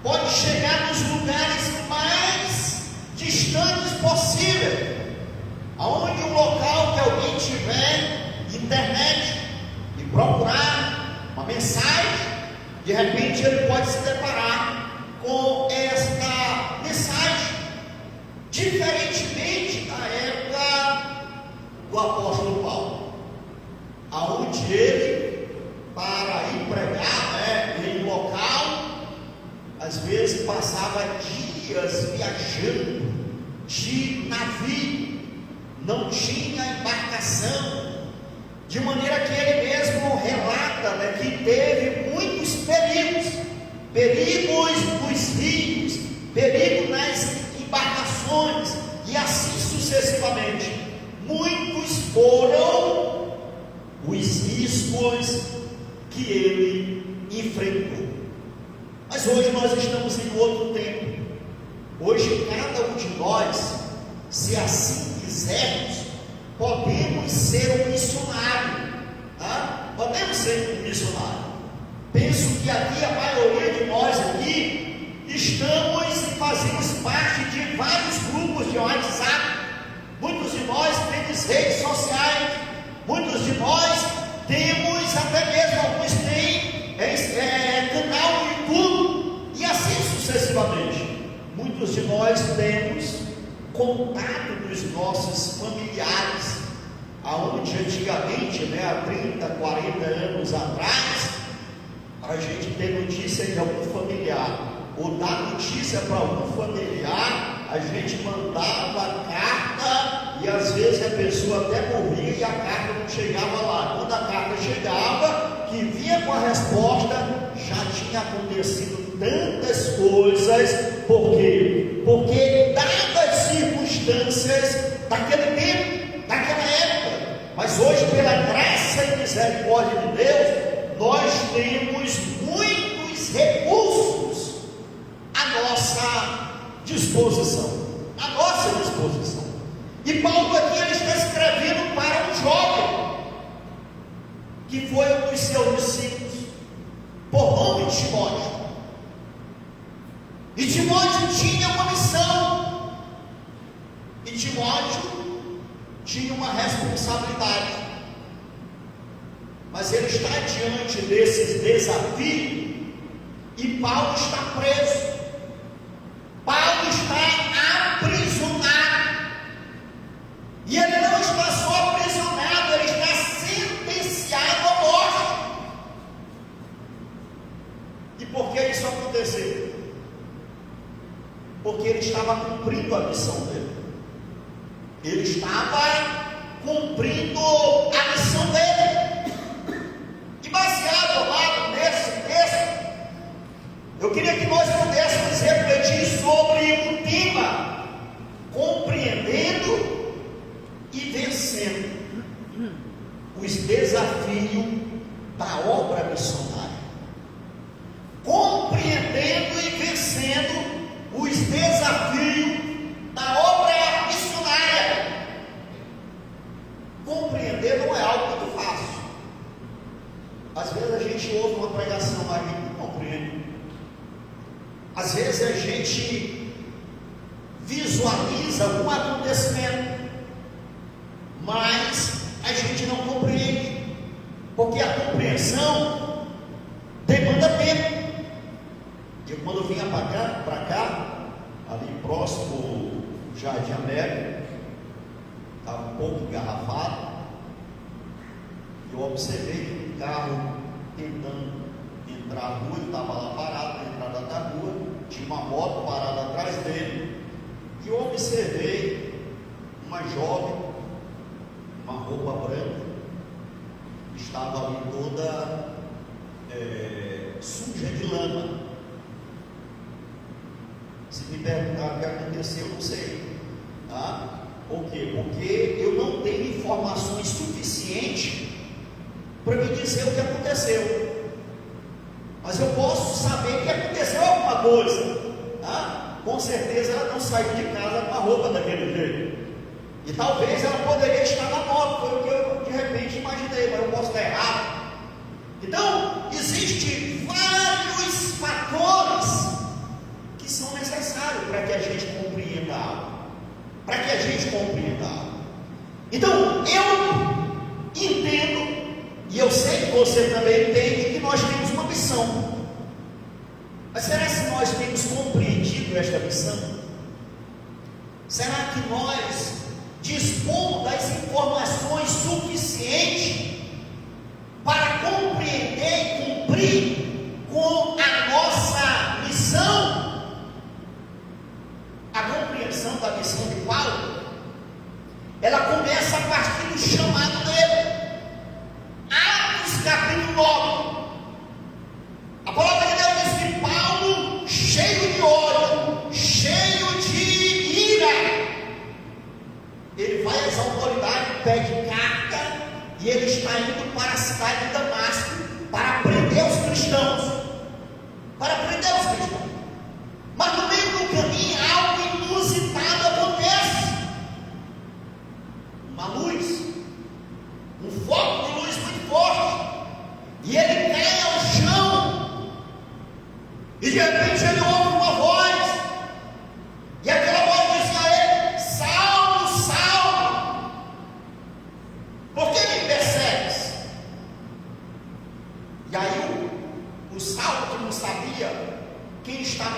pode chegar nos lugares mais distantes possível, aonde o local que alguém tiver internet e procurar uma mensagem, de repente ele pode se deparar com esta mensagem, diferentemente da época do apóstolo Paulo, aonde ele, para ir pregar, em local, às vezes passava dias viajando de navio, não tinha embarcação, de maneira que ele mesmo relata, né, que teve muitos perigos nos rios, perigos nas embarcações, e assim sucessivamente. Muitos foram os riscos que ele enfrentou. Mas hoje nós estamos em outro tempo. Hoje cada um de nós, se assim quisermos, podemos ser um missionário. Tá? Podemos ser um missionário. Penso que aqui a maioria de nós aqui estamos e fazemos parte de vários grupos de WhatsApp. Muitos de nós temos redes sociais, muitos de nós temos, até mesmo alguns têm canal no YouTube, e assim sucessivamente. Muitos de nós temos contato dos nossos familiares, aonde antigamente, há 30, 40 anos atrás, a gente tem notícia de algum familiar, ou dar notícia para algum familiar, a gente mandava carta, e às vezes a pessoa até morria e a carta não chegava lá. Quando a carta chegava, que vinha com a resposta, já tinha acontecido tantas coisas. Por quê? Porque dadas as circunstâncias daquele tempo, daquela época, mas hoje, pela graça e misericórdia de Deus, nós temos muitos recursos à nossa disposição. À nossa disposição. E Paulo aqui ele está escrevendo para um jovem que foi um dos seus discípulos, por nome Timóteo. E Timóteo tinha uma missão, e Timóteo tinha uma responsabilidade. Mas ele está diante desses desafios, e Paulo está preso. Paulo está aprisionado, e ele não está só aprisionado, ele está sentenciado à morte. E por que isso aconteceu? Porque ele estava cumprindo a missão dele, ele estava cumprindo a missão dele. E baseado lá nesse texto, eu queria que nós pudéssemos refletir sobre o tema compreendendo e vencendo os desafios da obra missionária. Compreendendo e vencendo os desafios da obra missionária. Compreender não é algo muito fácil. Às vezes a gente ouve uma pregação, mas a gente não compreende. Às vezes a gente visualiza algum acontecimento, mas a gente não compreende, porque a compreensão demanda tempo. Eu, quando vinha para cá, ali próximo ao Jardim América, estava um pouco engarrafado, e eu observei que um carro tentando entrar na rua, ele estava lá parado na entrada da rua, tinha uma moto parada atrás dele, e eu observei uma jovem, uma roupa branca, estava ali toda suja de lama. Se me perguntar o que aconteceu, eu não sei. Tá? Por quê? Porque eu não tenho informações suficientes para me dizer o que aconteceu. Mas eu posso saber que aconteceu alguma coisa. Tá? Com certeza ela não saiu de casa com a roupa daquele jeito. E talvez ela poderia estar na moto, foi o que eu de repente imaginei, mas eu posso estar errado. Então, existem vários fatores que são necessários para que a gente compreenda algo. Para que a gente compreenda algo. Então, eu entendo, e eu sei que você também entende, que nós temos uma missão. Mas será que nós temos compreendido esta missão? Será que nós dispomos das informações suficientes para compreender e cumprir com a nossa missão? A compreensão da missão de Paulo, ela começa a partir do chamado dele. Atos capítulo 9. A palavra de Deus diz que Paulo, cheio de ódio, cheio de ira, ele vai às autoridades, pede carta, e ele está indo para a cidade de Damasco para prender os cristãos. Para prender os cristãos. Mas no meio do caminho algo inusitado acontece.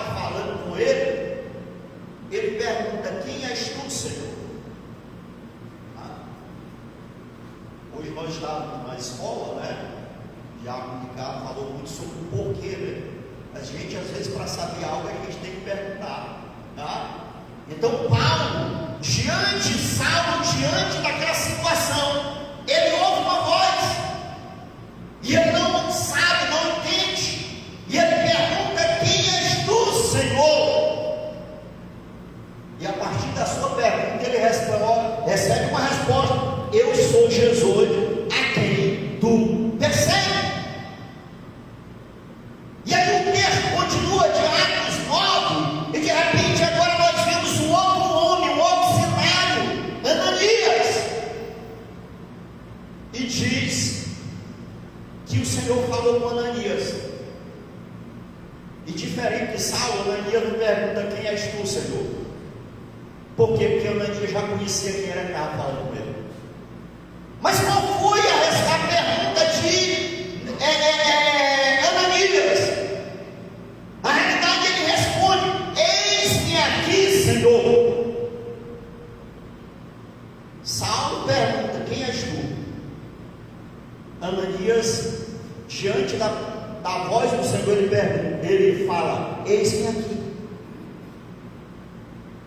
estava falando com ele, ele pergunta: quem és tu, Senhor? Hoje nós estávamos na escola, né? E a Ricardo falou muito sobre o porquê, né? A gente, às vezes, para saber algo, a gente tem que perguntar, tá? Então, Saulo, diante daquela situação, ele ouve uma voz, e ele não sabe, não entende, e ele pergunta: quem és tu, Senhor? E a partir da sua pergunta, ele recebe uma resposta: eu sou Jesus, a quem tu persegue. E aí o texto continua de Atos 9, e de repente agora nós vemos um outro homem, um outro cenário, Ananias, e diz que o Senhor falou com Ananias, e diferente de Saulo, Ananias não pergunta: quem és tu, Senhor? Por quê? Porque Ananias já conhecia quem era que estava falando com ele. Mas qual foi a pergunta de Ananias? Na realidade ele responde: eis-me aqui, Senhor. Saulo pergunta: quem és tu? Ananias, diante da voz do Senhor, ele fala: eis-me aqui.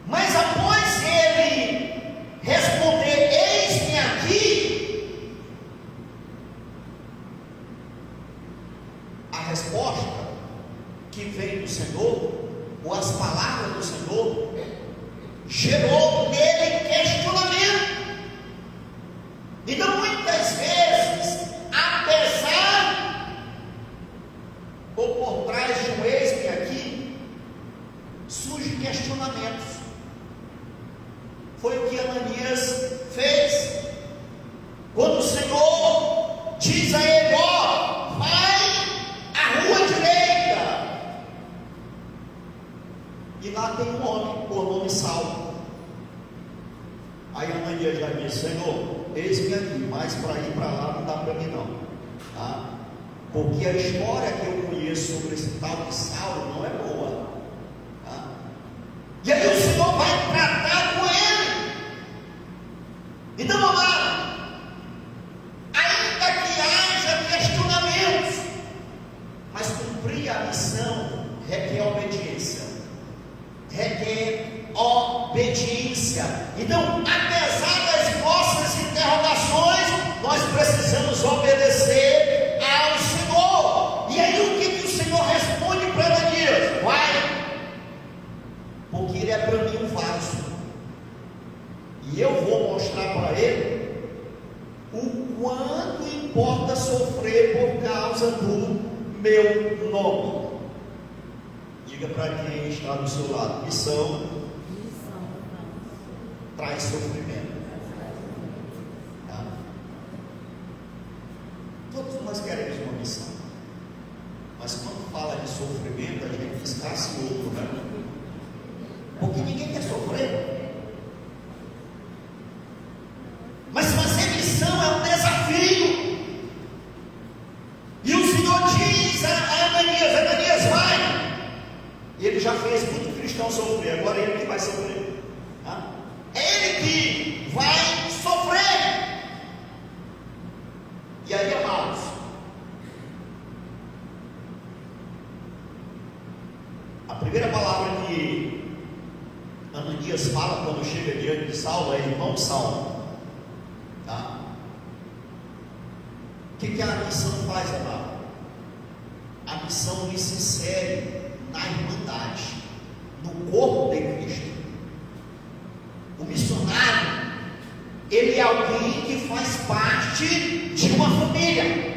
Mas após ele responder: eis-me aqui, a resposta que vem do Senhor, ou as palavras do Senhor, gerou nele questionamento. Então, muitas vezes, apesar ou por trás de um eis-me aqui, surgem questionamentos. Foi o que Ananias fez. Quando o Senhor diz a ele: ó, vai à rua direita, e lá tem um homem por nome Saulo. Aí Ananias já disse: Senhor, eis-me aqui, mas para ir para lá não dá para mim não, tá? Porque a história que eu conheço sobre esse tal de Saulo não é boa, tá? E aí o Senhor vai tratar com ele. Então, amado, ainda que haja questionamentos, mas cumprir a missão requer obediência. Então, apesar das nossas interrogações, nós precisamos obedecer ao Senhor. E aí o que o Senhor responde para Ananias? Vai, porque ele é para mim um vaso, e eu vou mostrar para ele o quanto importa sofrer por causa do meu nome. Diga para quem está do seu lado: missão traz sofrimento. Tá? Todos nós queremos uma missão, mas quando fala de sofrimento, a gente escassa o outro, né? Porque ninguém quer sofrer. Mas fazer missão é um desafio. E o Senhor diz a Ananias: Ananias, vai. Ele já fez muito cristão sofrer, agora é ele que vai sofrer. Tá? É ele que vai sofrer. E aí, amados, a primeira palavra que Ananias fala quando chega diante de Saulo é: irmão Saulo. Tá? O que a missão faz, amado? A missão nos insere na irmandade, no corpo de Cristo. O missionário, ele é alguém que faz parte de uma família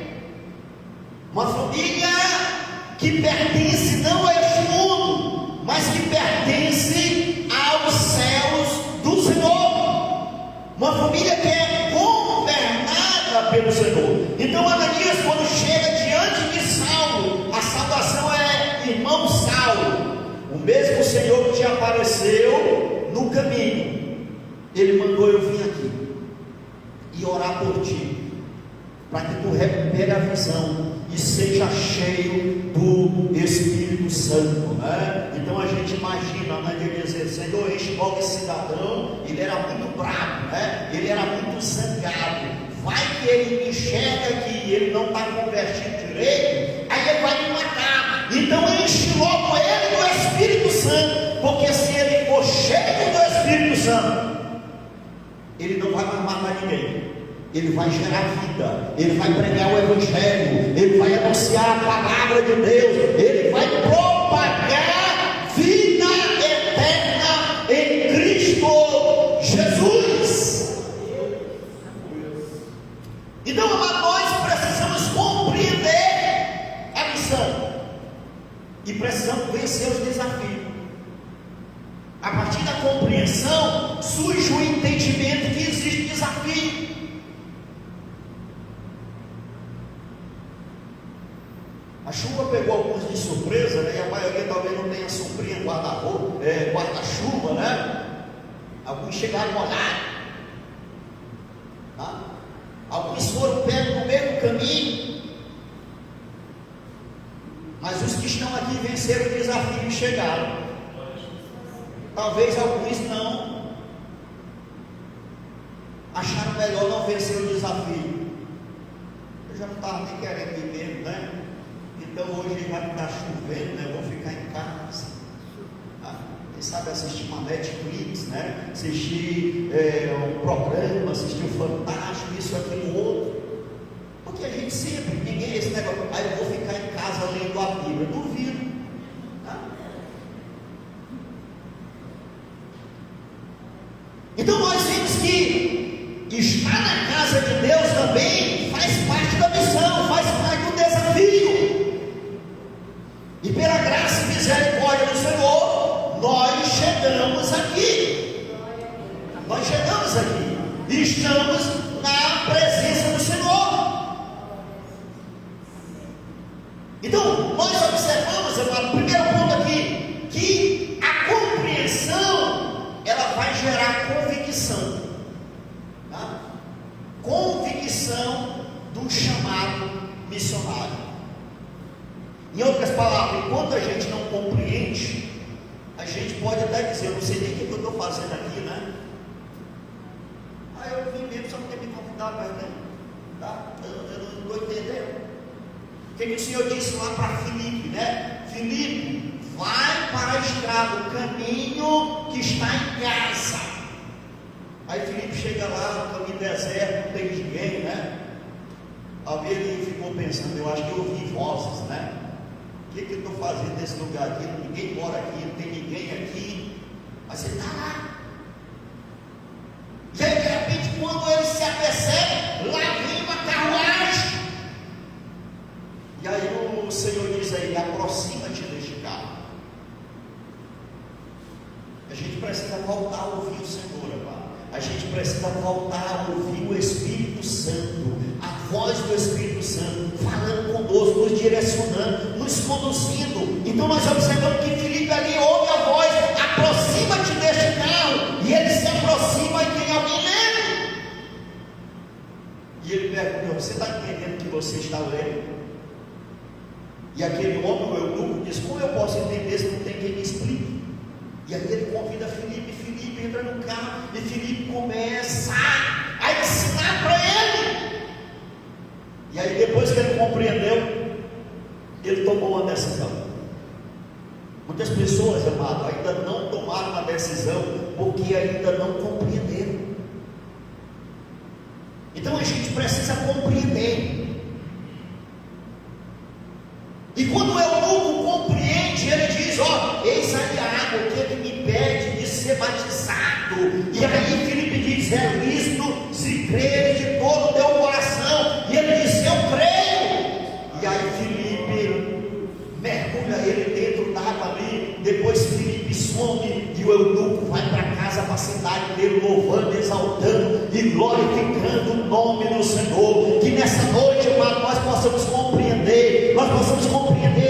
que pertence não a este mundo, mas que pertence aos céus do Senhor, uma família que é governada pelo Senhor. Então Ananias, quando chega diante de Saulo, a saudação é: irmão Saulo. O mesmo Senhor que te apareceu no caminho, Ele mandou eu vir aqui e orar por ti, para que tu recupere a visão e seja cheio do Espírito Santo, né? né? Então a gente imagina, né, de dizer, Senhor, enche logo esse cidadão, ele era muito bravo, né? Ele era muito zangado. Vai que ele enxerga que ele não está convertido direito, aí ele vai me matar. Então enche logo ele do Espírito Santo, porque se ele for cheio do Espírito Santo, ele não vai mais matar ninguém. Ele vai gerar vida, ele vai pregar o Evangelho, ele vai anunciar a palavra de Deus, ele vai propagar vida eterna em Cristo Jesus. Então, nós precisamos compreender a missão e precisamos vencer os desafios. A partir da compreensão surge o entendimento que existe desafio. A chuva pegou alguns de surpresa, né? E a maioria talvez não tenha sombrinha, guarda-chuva, né? Alguns chegaram molhados, tá? Alguns foram pegos no meio do caminho, mas os que estão aqui venceram o desafio e chegaram. Talvez alguns não acharam melhor não vencer o desafio. Eu já não estava nem querendo ir mesmo, né? Então hoje vai estar chovendo, né? Eu vou ficar em casa. Quem sabe assistir uma Netflix, né? Assistir um programa, assistir o Fantástico, isso, aquilo, outro. Porque a gente sempre, ninguém esse negócio, eu vou ficar em casa lendo a Bíblia. Duvido. Tá? Então nós vemos que estar na casa de Deus também faz parte da missão, faz parte do desafio. E pela graça e misericórdia do Senhor, nós chegamos aqui. Nós chegamos aqui. E estamos na presença do Senhor. Então, nós observamos, o primeiro ponto aqui, que a compreensão, ela vai gerar convicção. Tá? Convicção do chamado missionário. Em outras palavras, enquanto a gente não compreende, a gente pode até dizer, eu não sei nem o que eu estou fazendo aqui, né? Eu vim mesmo, só não tem me convidado, mas né? Tá? Eu não estou entendendo. O que o Senhor disse lá para Filipe, né? Filipe, vai para a estrada, o caminho que está em casa. Aí Filipe chega lá, no caminho deserto, não tem ninguém, né? Talvez ele ficou pensando, eu acho que eu ouvi vozes, né? O que eu estou fazendo nesse lugar aqui? Ninguém mora aqui, não tem ninguém aqui. Mas ele está lá. E aí, de repente, quando ele se apercebe, lá vem uma carruagem. E aí o Senhor diz aí, aproxima-te deste carro. A gente precisa voltar a ouvir o Senhor, amado. A gente precisa voltar a ouvir o Espírito Santo, a voz do Espírito Santo, falando conosco, nos direcionando, nos conduzindo. Então nós observamos que Filipe ali ouve a voz, aproxima-te deste carro, e ele se aproxima e tem alguém lendo. E ele pergunta, você está entendendo que você está lendo? E aquele homem, o eunuco, diz, como eu posso entender se não tem quem me explique? E aí ele convida Filipe, Filipe entra no carro, e Filipe começa a ensinar para ele. E aí depois que ele compreendeu, ele tomou uma decisão. Muitas pessoas, amado, ainda não tomaram uma decisão, porque ainda não compreenderam. Então a gente precisa compreender. E quando o eunuco compreende, ele diz, eis aí a água, que ele me pede de ser batizado. E aí Filipe diz, é lícito se creres de todo o teu coração. E ele diz, eu creio. E aí Filipe mergulha ele dentro d'água ali. Depois Filipe some e o eunuco vai para casa, para a cidade dele, louvando, exaltando e glorificando o nome do Senhor. Que nessa noite, amado, nós possamos compreender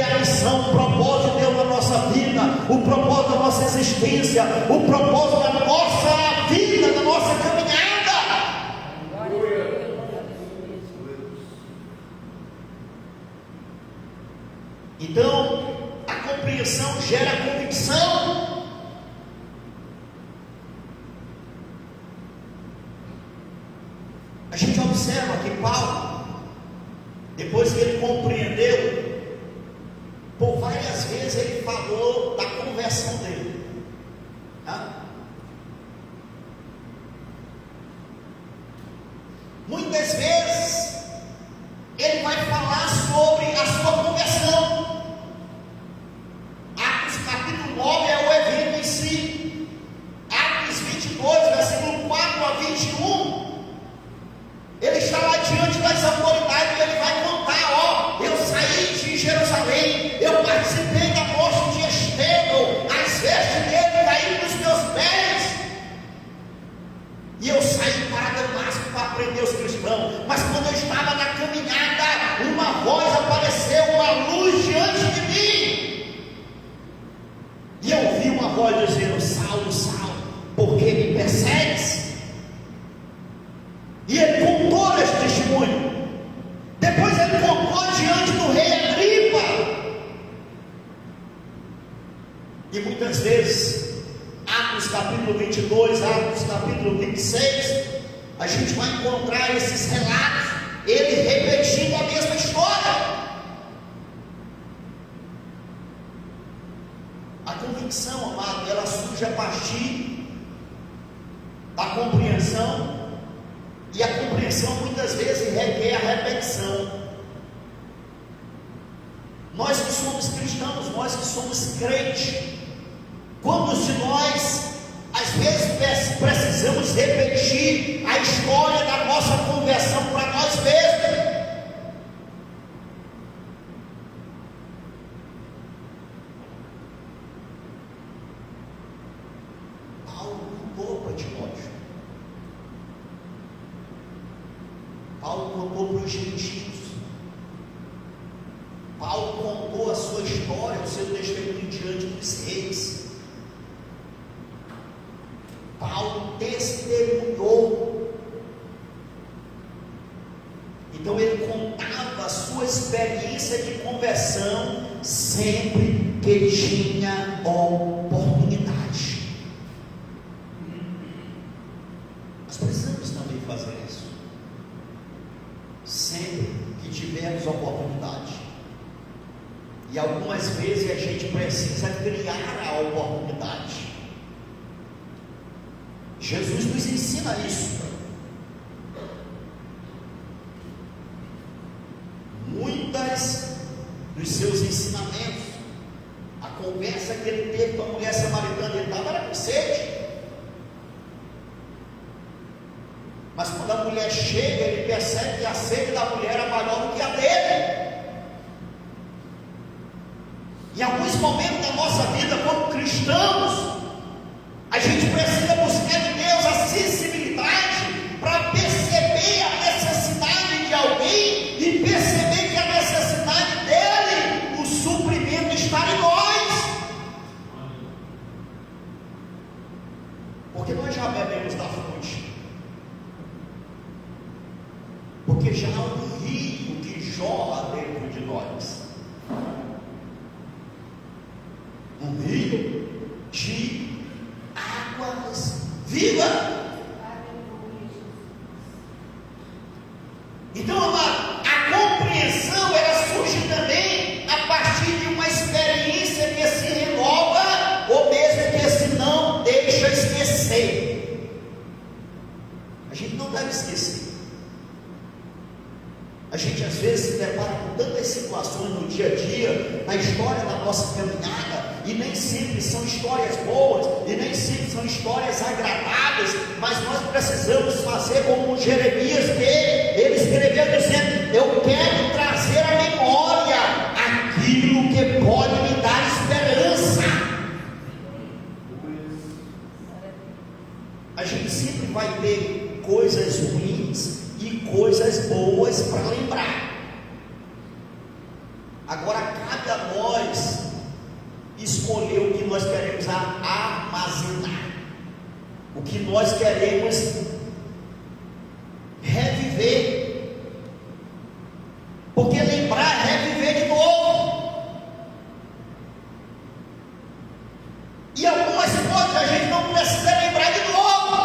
a missão, o propósito de Deus na nossa vida, o propósito da nossa existência, o propósito da nossa vida, da nossa caminhada. Então, a compreensão gera convicção. A gente observa que Paulo, depois que ele compreendeu, por várias vezes ele falou da conversão dele. Muitas vezes ele vai falar sobre a sua conversão. Atos capítulo 9 é o evento em si. Atos 22, versículo 4 a 21, ele está lá diante das autoridades e ele vai contar: eu saí de Jerusalém, eu participei da morte de Estevão, as vestes dele caíram dos meus pés, e eu saí para Damasco para prender os cristãos. Mas quando eu estava na caminhada, uma voz apareceu, uma luz diante de mim, e eu ouvi uma voz dizendo: Saulo, Saulo, por que me persegues? E ele contou esse testemunho. Depois ele contou diante do rei Agripa. E muitas vezes, Atos capítulo 22, Atos capítulo 26, a gente vai encontrar esses relatos, ele repetindo a mesma história. A convicção, amado, ela surge a partir da compreensão. E a compreensão muitas vezes requer a repetição. Nós que somos cristãos, nós que somos crentes, quantos de nós às vezes precisamos repetir a história da nossa conversão para nós mesmos? Paulo contou para Timóteo. Paulo contou para os gentios. Paulo contou a sua história, o seu testemunho diante dos reis. Paulo testemunhou. Então ele contava a sua experiência de conversão sempre que ele tinha oportunidade. Nós precisamos também fazer isso. Sempre que tivermos oportunidade. E algumas vezes a gente precisa criar a oportunidade. Jesus nos ensina isso. Muitas dos seus ensinamentos, a conversa que ele teve com a mulher samaritana, ele estava era com sede. Mas quando a mulher chega, ele percebe que a sede da mulher era maior do que a dele. Em alguns momentos da nossa vida, como cristãos, a gente precisa buscar de Deus a sensibilidade para perceber a necessidade de alguém e perceber que a necessidade dele, o suprimento está em nós. Porque nós já bebemos da fonte. Porque já há um rio que jorra dentro de nós. Um rio de águas vivas. Então, amado, a compreensão ela surge também a partir de uma experiência que se renova, ou mesmo que se não deixa esquecer. A gente não deve esquecer. A gente às vezes se depara com tantas situações no dia a dia, na história da nossa caminhada, e nem sempre são histórias boas, e nem sempre são histórias agradáveis, mas nós precisamos fazer como Jeremias, que ele escreveu dizendo: eu quero trazer à memória aquilo que pode me dar esperança. A gente sempre vai ter coisas ruins e coisas boas para lembrar. Agora cabe a nós escolher o que nós queremos armazenar, o que nós queremos reviver, porque lembrar é reviver de novo. hoje, a gente não precisa lembrar de novo.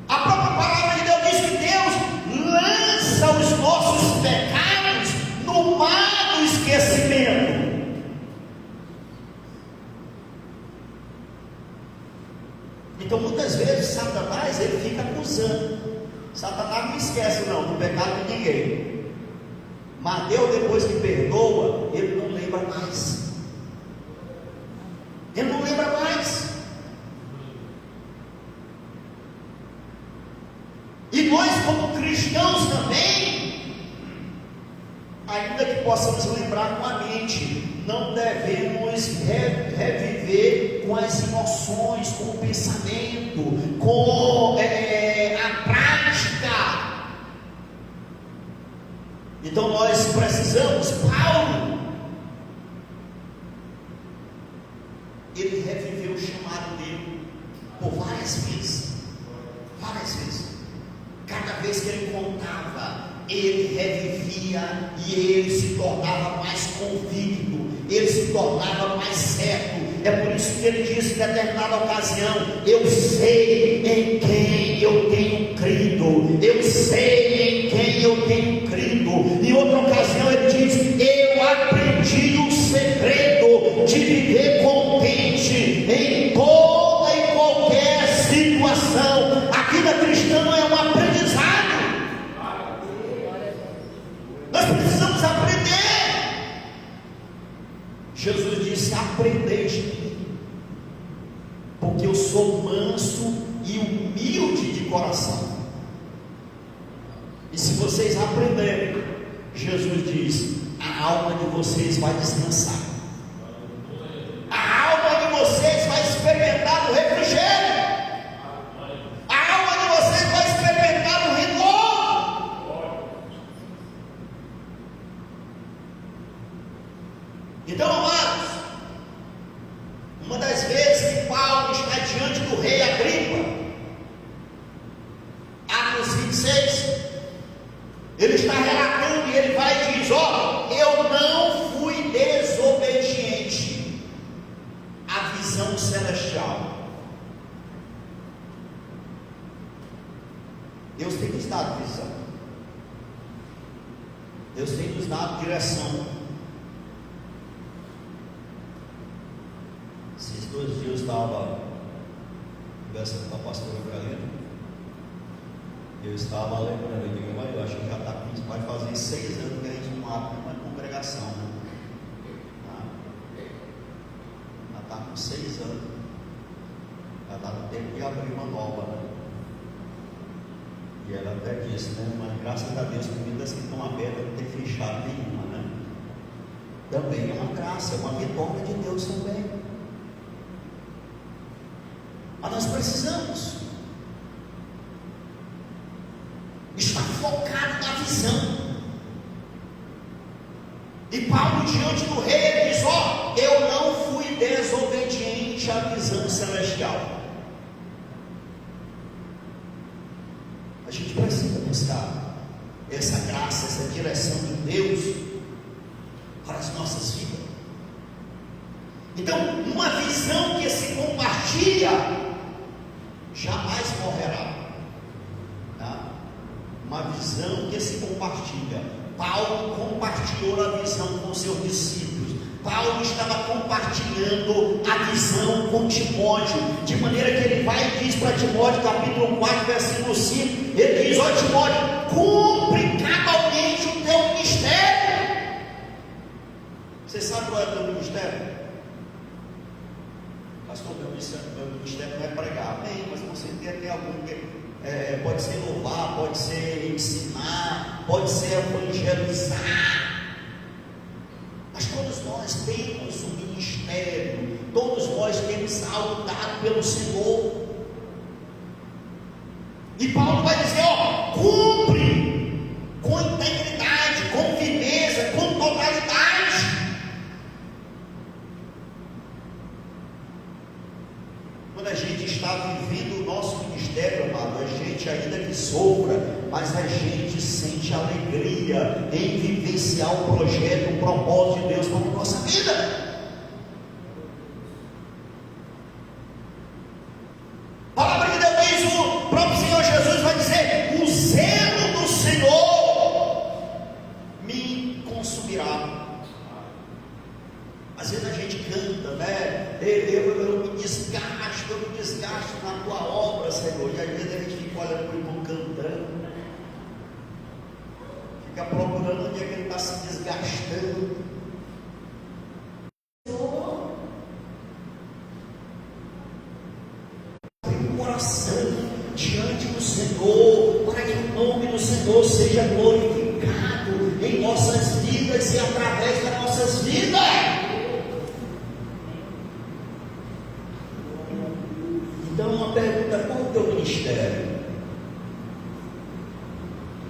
A própria palavra de Deus diz que Deus lança os nossos pecados no mar do esquecimento. Então muitas vezes Satanás ele fica acusando. Satanás não esquece não do pecado de ninguém. Mas Deus, depois que perdoa, ele não lembra mais. Ele não lembra mais. E nós, como cristãos também, ainda que possamos lembrar com a mente, não devemos reviver com as emoções, com o pensamento, com a prática. Então nós precisamos, Paulo, ele reviveu o chamado dele por várias vezes. Cada vez que ele contava, ele revivia e ele se tornava mais convicto, ele se tornava mais certo. É por isso que ele disse em determinada ocasião: eu sei em quem eu tenho crido, eu sei em quem eu tenho crido. Em outra ocasião ele diz: eu aprendi o segredo de viver contente em toda e qualquer situação. A vida cristã é um aprendizado. Nós precisamos aprender. Jesus disse: aprendei de mim, porque eu sou manso e humilde de coração. E se vocês aprenderem, Jesus diz, a alma de vocês vai descansar. A alma de vocês vai experimentar o refrigério. A alma de vocês vai experimentar o renovo. Então, amados, uma das vezes que Paulo está diante do rei Agripa, Atos 26, ele está relatando e ele vai e diz: ó, eu não fui desobediente à visão celestial. Deus tem nos dado visão, Deus tem nos dado direção. Esses 2 dias eu estava conversando com a pastora Galera. Eu estava lembrando, eu digo, mas eu acho que já está vai fazer 6 anos que a gente não abre uma congregação, né? Já está com 6 anos, já está no tempo de abrir uma nova, né? E ela até disse, né? Mas graças a Deus, vidas que estão abertas não tem fechado nenhuma, né? Também é uma graça, é uma vitória de Deus também. Mas nós precisamos estar focado na visão. E Paulo, diante do rei, ele diz: ó, eu não fui desobediente à visão celestial. A gente precisa buscar essa graça, essa direção de Deus para as nossas vidas. Então, uma visão que se compartilha jamais morrerá. Uma visão que se compartilha. Paulo compartilhou a visão com seus discípulos. Paulo estava compartilhando a visão com Timóteo, de maneira que ele vai e diz para Timóteo, capítulo 4, versículo 5, ele diz: ó Timóteo, cumpre cabalmente o teu ministério. Você sabe qual é o teu ministério? Pastor, meu ministério não é pregar. Bem, mas você tem algum que pode ser louvar, pode ser ensinar, pode ser evangelizar. Mas todos nós temos um ministério, todos nós temos algo dado pelo Senhor. E Paulo vai dizer: ó, cumpre com integridade, com firmeza, com totalidade. Quando a gente está vivendo o nosso ministério, amado, a gente ainda que sofra, mas a gente sente alegria em vivenciar o projeto, o propósito de Deus para a nossa vida. Às vezes a gente canta, né? Eu me desgasto na tua obra, Senhor. E às vezes a gente fica olhando para o irmão cantando, fica procurando onde é que ele está se desgastando. Tem um coração diante do Senhor, para que o nome do Senhor seja glorificado em nossas vidas e através das nossas vidas. Então, uma pergunta: qual é o teu ministério?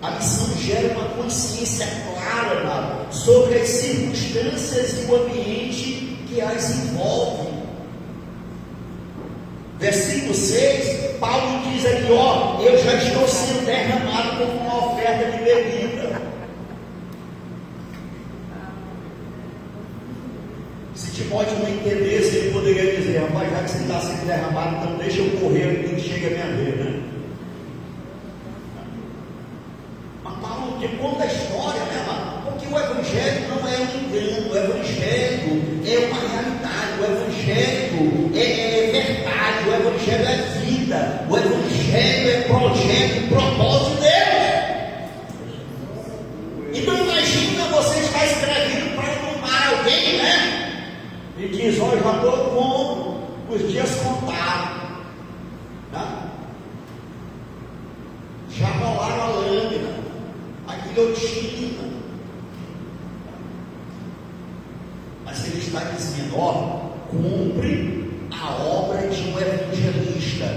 A missão gera uma consciência clara sobre as circunstâncias e o ambiente que as envolve. Versículo 6, Paulo diz aqui: ó, eu já estou sendo derramado como uma oferta de bebida. Se Timóteo não entendesse, ele poderia dizer: rapaz, já que você está sendo derramado, então deixa eu correr aqui que chega a minha vez, né? Mas Paulo conta a história, né, mano? Porque o Evangelho não é um engano, o Evangelho é uma realidade, o Evangelho é verdade, o Evangelho é vida, o Evangelho é projeto e propósito de Deus. Então imagina você estar escrevendo para tomar alguém, né? E diz: olha, já estou com os dias contados, né? Já rolaram a lâmina, a guilhotina. Mas ele está dizendo: ó, cumpre a obra de um evangelista,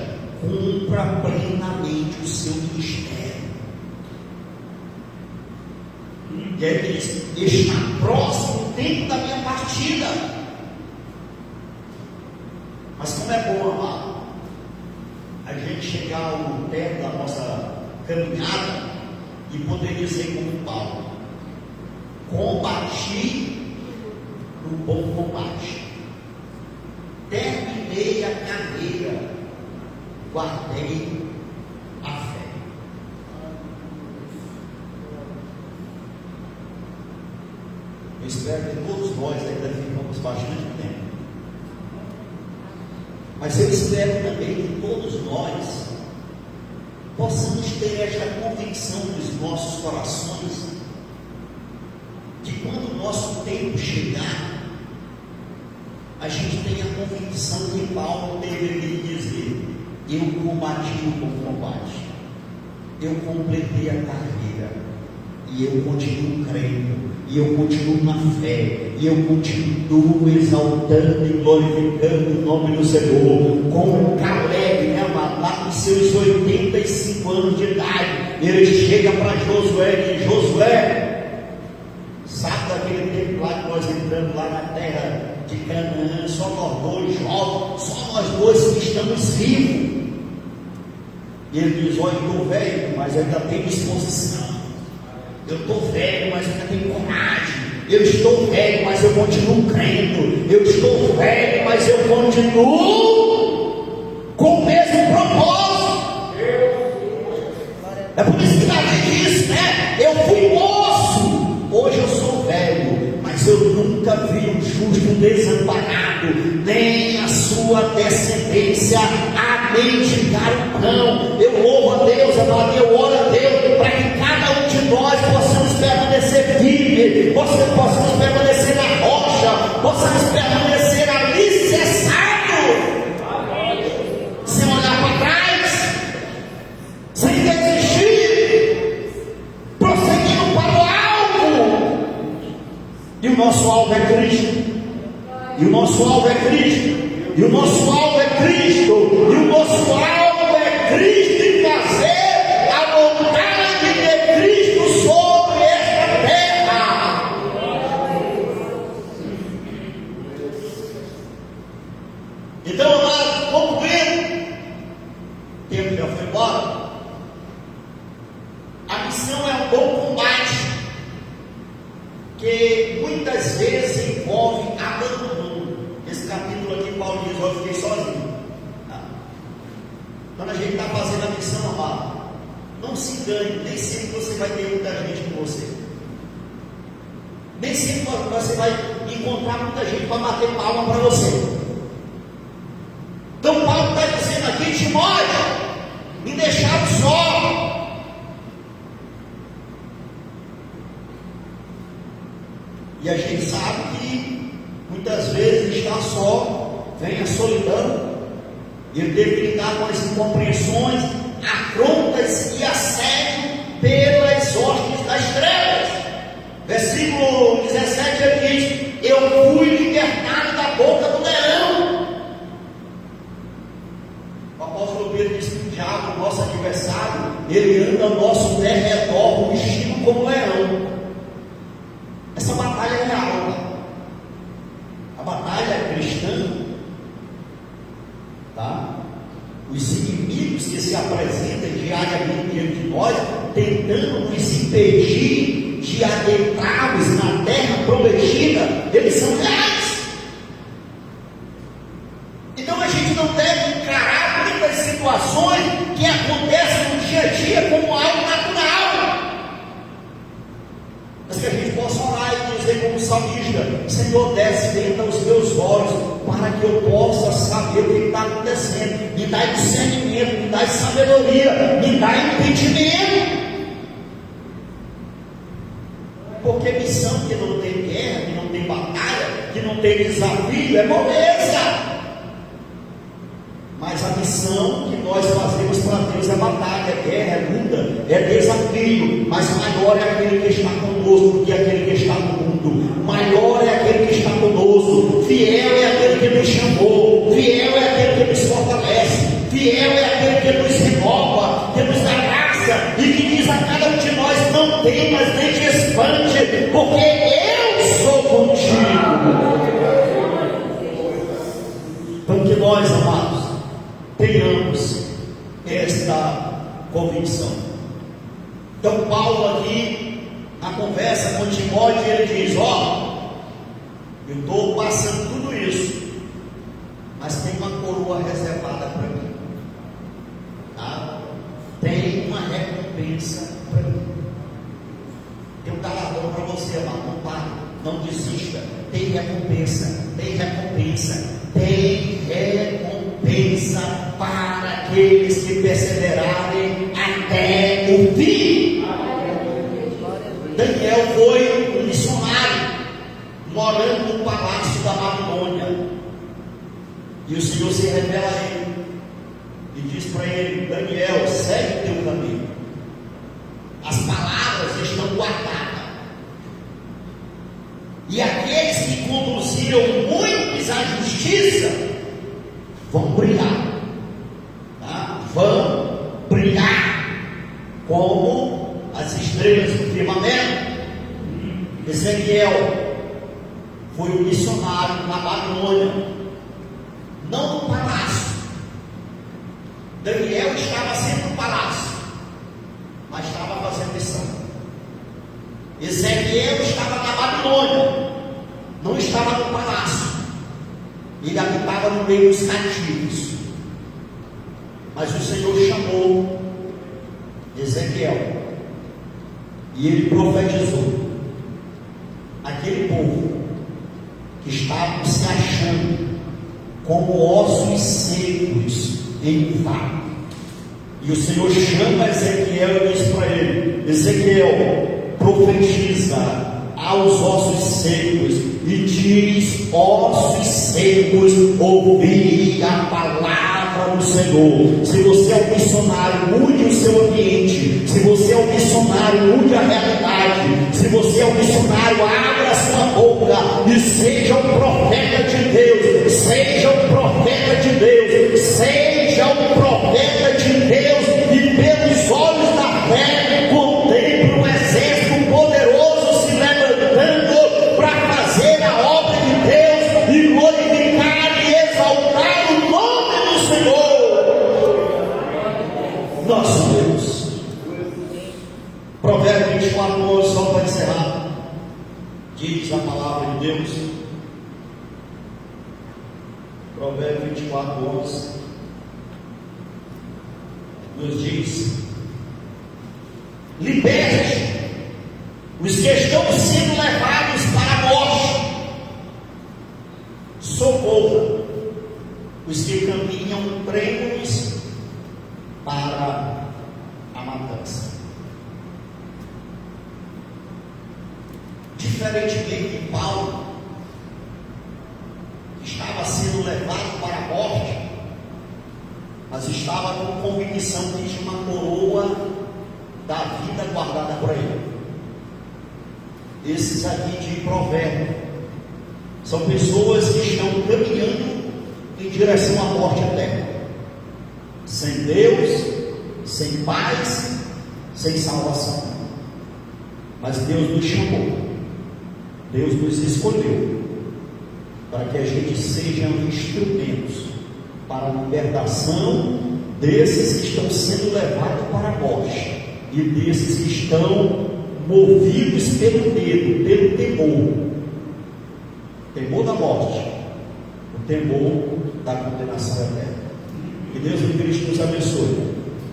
cumpra plenamente o seu ministério. E aí ele diz: está próximo o tempo da minha partida. Mas como é bom, amado, a gente chegar ao termo da nossa caminhada e poder dizer como Paulo: combati o bom combate, terminei a carreira, guardei a fé. Eu espero que todos nós ainda ficamos bastante tempo, mas eu espero também que todos nós possamos ter esta convicção dos nossos corações, que quando o nosso tempo chegar, a gente tenha a convicção que Paulo teve de dizer: eu combati o bom combate, eu completei a carreira, e eu continuo crendo, e eu continuo na fé, e eu continuo exaltando e glorificando o nome do Senhor. Como Caleb, né, lá com seus 85 anos de idade, ele chega para Josué e diz: Josué, sabe daquele tempo lá que nós entramos lá na terra de Canaã, só nós dois jovens, só nós dois que estamos vivos? E ele diz: olha, eu estou velho, mas eu ainda tenho disposição. Eu estou velho, mas ainda tenho coragem. Eu estou velho, mas eu continuo crendo. Eu estou velho, mas eu continuo com o mesmo propósito. É por isso que Davi diz, né? Eu fui moço, hoje eu sou velho, mas eu nunca vi um justo desamparado, nem a sua descendência a mendigar o pão. Eu louvo a Deus, eu oro a Deus para que cada um de nós possamos permanecer firme, possamos permanecer na rocha, possamos permanecer alicerçados, sem olhar para trás, sem desistir, prosseguindo para o alvo. E o nosso alvo é Cristo, e o nosso alvo é Cristo, e o nosso alvo é Cristo, e o nosso alvo é Cristo, e fazer a vontade de Cristo sobre esta terra. Então, amado, concluindo, o tempo já foi embora. A missão é um bom combate, que muitas vezes envolve abandono. Esse capítulo aqui, Paulo diz: eu fiquei sozinho. Quando a gente está fazendo a missão, amado, não se engane, nem sempre você vai ter muita gente com você. Nem sempre você vai encontrar muita gente para bater palma para você. Então Paulo está dizendo aqui: Timóteo, me deixaram só. E a gente sabe que muitas vezes estar só vem a solidão. Ele teve que lidar com as incompreensões, afrontas e assédio pelas hostes das trevas. Versículo 17 ele diz: eu fui libertado da boca do leão. O apóstolo Pedro diz que o diabo, nosso adversário, ele anda ao nosso derredor, vestido como leão. Essa batalha é real, tá? A batalha cristã, tá? Os inimigos que se apresentam diariamente diante de nós, tentando nos impedir de adentrarmos na terra prometida, eles são reais. Então a gente não deve encarar muitas situações que acontecem no dia a dia como algo natural, mas que a gente possa orar e dizer como salmista: Senhor, desce dentro dos meus olhos, para que eu possa saber o que está acontecendo. Me dá discernimento, me dá sabedoria, me dá entendimento. Porque missão que não tem guerra, que não tem batalha, que não tem desafio, é moleza. Mas a missão que nós fazemos para Deus é batalha, é guerra, é luta, é desafio. Mas maior é aquele que está conosco do que aquele que está no mundo. Maior é aquele que está conosco. Fiel é aquele que nos chamou. Fiel é aquele que nos fortalece. Fiel é aquele que nos renova, que nos dá graça e que diz a cada um de nós: não temas nem te espante, porque eu sou contigo. Então que nós, amados, tenhamos esta convicção. Então Paulo aqui, na conversa com Timóteo, ele diz: ó, eu estou passando tudo isso, mas tem uma coroa reservada para mim, tá? Tem uma recompensa para mim. Tem um galardão para você, amado. Não pare, não desista. Tem recompensa, tem recompensa, tem recompensa para aqueles que perseverarem até o fim. Daniel foi um missionário, morando no palácio da Babilônia. E o Senhor se revela a ele e diz para ele: Daniel, segue o teu caminho. As palavras estão guardadas. E aqueles que conduziram muitos à justiça vão brilhar, tá? Vão brilhar como as estrelas do firmamento. Ezequiel foi um missionário na Babilônia, não no palácio. Daniel estava sempre no palácio, mas estava fazendo missão. Ezequiel estava na Babilônia, não estava no palácio. Ele habitava no meio dos cativos. Mas o Senhor chamou Ezequiel e ele profetizou. Aquele povo que estava se achando como ossos secos em um vale. E o Senhor chama Ezequiel e diz para ele: Ezequiel, profetiza aos ossos secos e diz: ossos secos, ouvi a palavra do Senhor. Se você é um missionário, mude o seu ambiente. Se você é um missionário, mude a realidade. Se você é um missionário, abra a sua boca e seja um profeta de Deus. Seja um profeta de Deus. Seja um profeta de Deus. E pelos olhos da fé, contemple um exército poderoso se levantando para fazer a obra de Deus e glorificar e exaltar o nome do Senhor, nosso Deus. Provérbios 24, 11, só para encerrar, diz a palavra de Deus. Provérbios 24, 11 nos diz: liberte os que estão sendo levados para a morte, socorra os que caminham prêmios para a matança. Diferentemente de Paulo, que estava sendo levado para a morte, mas estava com convicção que tinha uma coroa da vida guardada para ele. Esses aqui de Provérbio são pessoas que estão caminhando em direção à morte eterna, sem Deus, sem paz, sem salvação. Mas Deus nos chamou, Deus nos escolheu para que a gente seja instrumentos para a libertação desses que estão sendo levados para a morte e desses que estão movidos pelo medo, pelo temor da morte, o temor da condenação eterna. Que Deus em Cristo nos abençoe,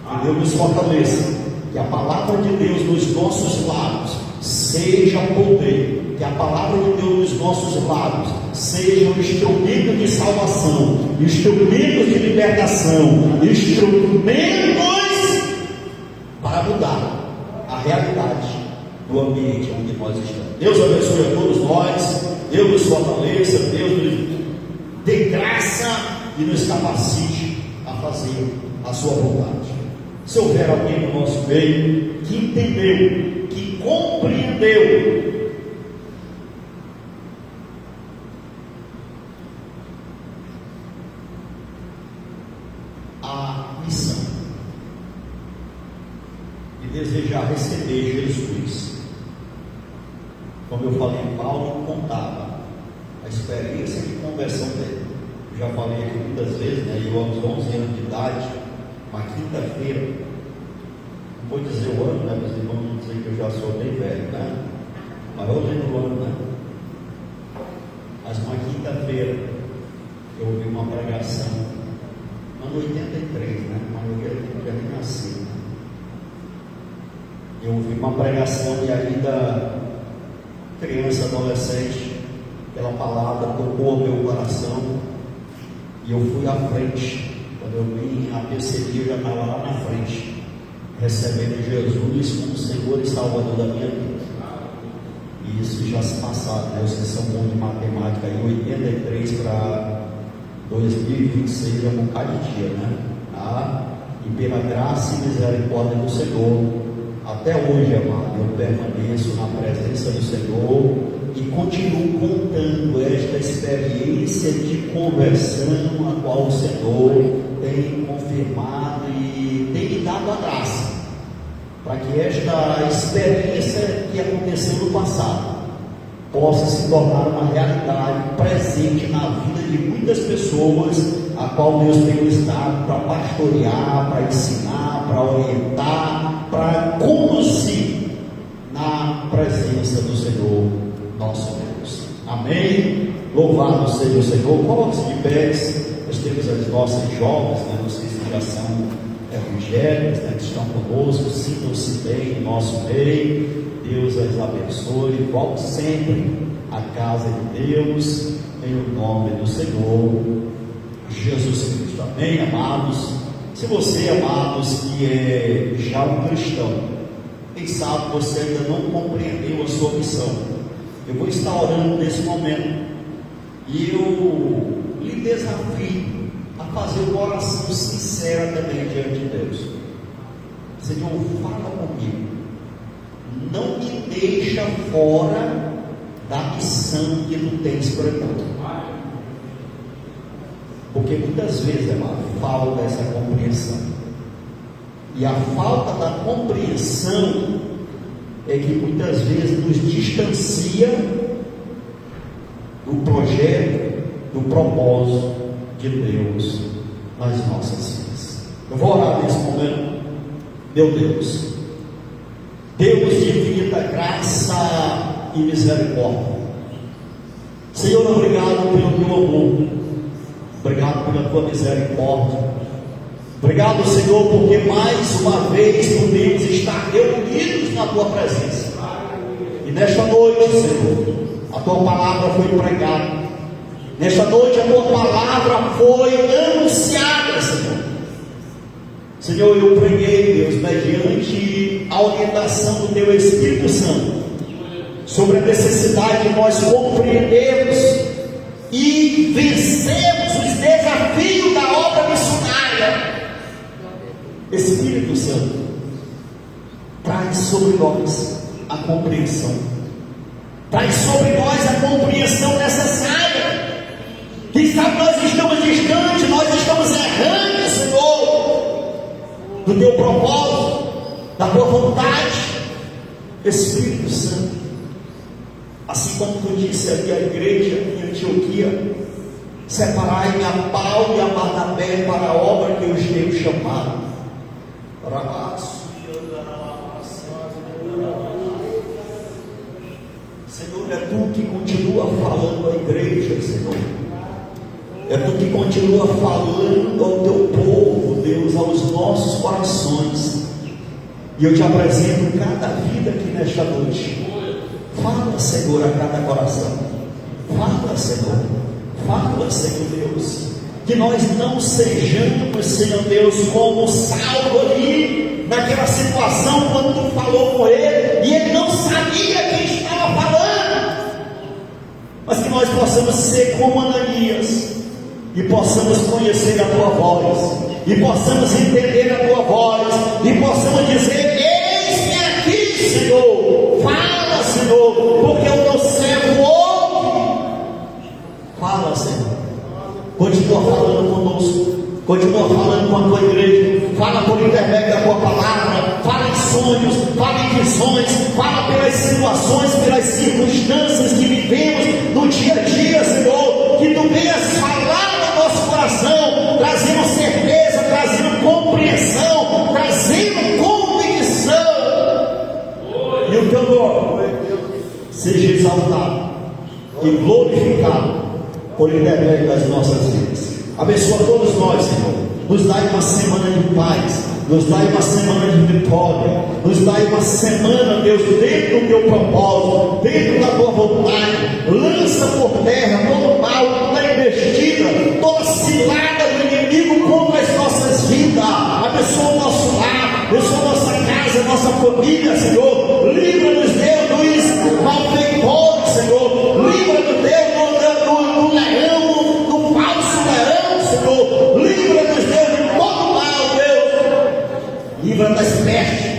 que Deus nos fortaleça, que a palavra de Deus nos nossos lábios seja poder, que a palavra de Deus nos nossos lábios seja um instrumento de salvação, instrumentos de libertação, instrumentos para mudar a realidade do ambiente onde nós estamos. Deus abençoe a todos nós, Deus nos fortaleça, Deus nos dê graça e nos capacite a fazer a sua vontade. Se houver alguém no nosso meio que entendeu, que compreendeu a missão e desejar receber Jesus, como eu falei, Paulo contava a experiência de conversão dele. Eu já falei aqui muitas vezes, né? Eu aos 11 anos de idade, uma quinta-feira, não vou dizer o ano, né? Mas irmãos vão dizer que eu já sou bem velho, né? Mas eu lembro o ano, né? Mas uma quinta-feira eu ouvi uma pregação, ano 83, né? Mas eu não tinha nem nascido, né? Eu ouvi uma pregação e ainda criança, adolescente, aquela palavra tocou ao meu coração e eu fui à frente. Quando eu vim a perceber, eu já estava lá na frente, recebendo Jesus como Senhor e Salvador da minha vida. E isso já se passaram, né? Vocês são bons de matemática, aí 83 para 2026 é um bocado de dia, né? E pela graça e misericórdia do Senhor, até hoje, amado, eu permaneço na presença do Senhor e continuo contando esta experiência de conversão a qual o Senhor tem confirmado e tem me dado a graça, para que esta experiência que aconteceu no passado possa se tornar uma realidade presente na vida de muitas pessoas, a qual Deus tem nos dado para pastorear, para ensinar, para orientar, para conduzir na presença do Senhor nosso Deus. Amém? Louvado seja o Senhor. Coloque-se de pés. Nós temos as nossas jovens, né? Não sei se já são evangélicas, né? Que estão conosco. Sintam-se bem no nosso meio. Deus as abençoe. Volte sempre à casa de Deus, em o nome do Senhor Jesus Cristo. Amém, amados? Se você, amados, que é já um cristão, quem sabe você ainda não compreendeu a sua missão, eu vou estar orando nesse momento e eu lhe desafio a fazer uma oração sincera também diante de Deus. Senhor, fala comigo, não me deixa fora da missão que tu tens para mim. Porque muitas vezes, amado, falta essa compreensão. E a falta da compreensão é que muitas vezes nos distancia do projeto, do propósito de Deus nas nossas vidas. Eu vou orar nesse momento. Meu Deus, Deus de vida, graça e misericórdia, Senhor, obrigado pelo teu amor, obrigado pela tua misericórdia, obrigado, Senhor, porque mais uma vez podemos estar reunidos na tua presença. E nesta noite, Senhor, a tua palavra foi pregada, Nesta noite a tua palavra foi anunciada, Senhor. Senhor, eu preguei, Deus, mediante a orientação do teu Espírito Santo, sobre a necessidade de nós compreendermos e vencermos os desafios da obra missionária. Espírito Santo, traz sobre nós a compreensão, traz sobre nós a compreensão necessária. Quem sabe nós estamos distantes, nós estamos errando, Senhor, do teu propósito, da tua vontade. Espírito Santo, assim como tu disse ali à igreja em Antioquia, separai-me a Paulo e a Barnabé para a obra que eu os tenho chamado. Senhor, é tu que continua falando à igreja, Senhor. É tu que continua falando ao teu povo, Deus, aos nossos corações. E eu te apresento cada vida aqui nesta noite. Fala, Senhor, a cada coração. Fala, Senhor. Fala, Senhor Deus. Que nós não sejamos, Senhor Deus, como Saulo ali, naquela situação, quando tu falou com ele, e ele não sabia quem estava falando. Mas que nós possamos ser como Ananias, e possamos conhecer a tua voz, e possamos entender a tua voz, e possamos dizer: eis-me aqui, Senhor. Fala, Senhor, porque o teu servo ouve. Fala, Senhor. Continua falando conosco, continua falando com a tua igreja. Fala por intermédio da tua palavra. Fala em sonhos, fala em visões, fala pelas situações, pelas circunstâncias que vivemos no dia a dia, Senhor. Que tu venhas falar no nosso coração, trazendo certeza, trazendo compreensão, trazendo convicção. E o teu nome seja exaltado e glorificado por intermédio das nossas vidas. Abençoa todos nós, Senhor. Nos dai uma semana de paz, nos dai uma semana de vitória, nos dai uma semana, Deus, dentro do teu propósito, dentro da tua vontade. Lança por terra todo mal, toda investida, toda cilada do inimigo contra as nossas vidas. Abençoa o nosso lar, abençoa a nossa casa, a nossa família, Senhor. Livra-nos, Deus, dos malfeitores, Senhor. Livra-nos, Deus, do leão, do falso leão, Senhor. Livra-nos, Deus, de todo mal, Deus. Livra das pestes,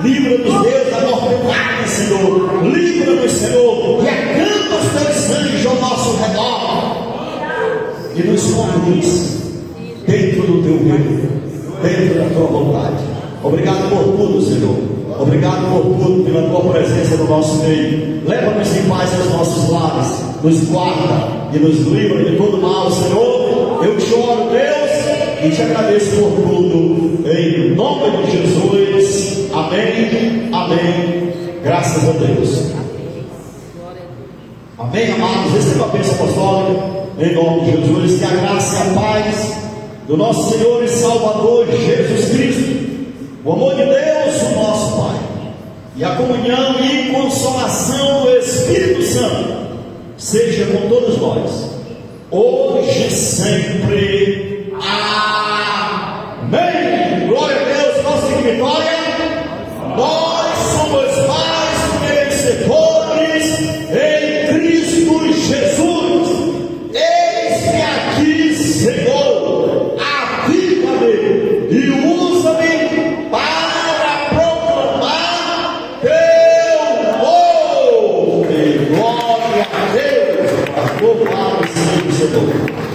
livra-nos, Deus, da morte, Senhor. Livra-nos, Senhor, e acampa os teus anjos ao nosso redor, e nos conduz dentro do teu reino, dentro da tua vontade. Obrigado por tudo, Senhor. Obrigado por tudo, pela tua presença no nosso meio. Leva-nos em paz aos nossos lares, nos guarda e nos livra de todo mal, Senhor. Eu te oro, Deus, e te agradeço por tudo, em nome de Jesus. Amém, amém. Graças a Deus. Amém, amados. Receba a bênção apostólica, em nome de Jesus. Que a graça e a paz do nosso Senhor e Salvador Jesus Cristo, o amor de Deus, o nosso Pai, e a comunhão e consolação do Espírito Santo seja com todos nós, hoje e sempre. Amém. Glória a Deus. Nossa vitória. Nós somos mais vencedores em Cristo Jesus. Eis-me aqui, Senhor. Aviva-me e usa-me para proclamar teu nome. Glória a Deus. Louvado seja o Senhor.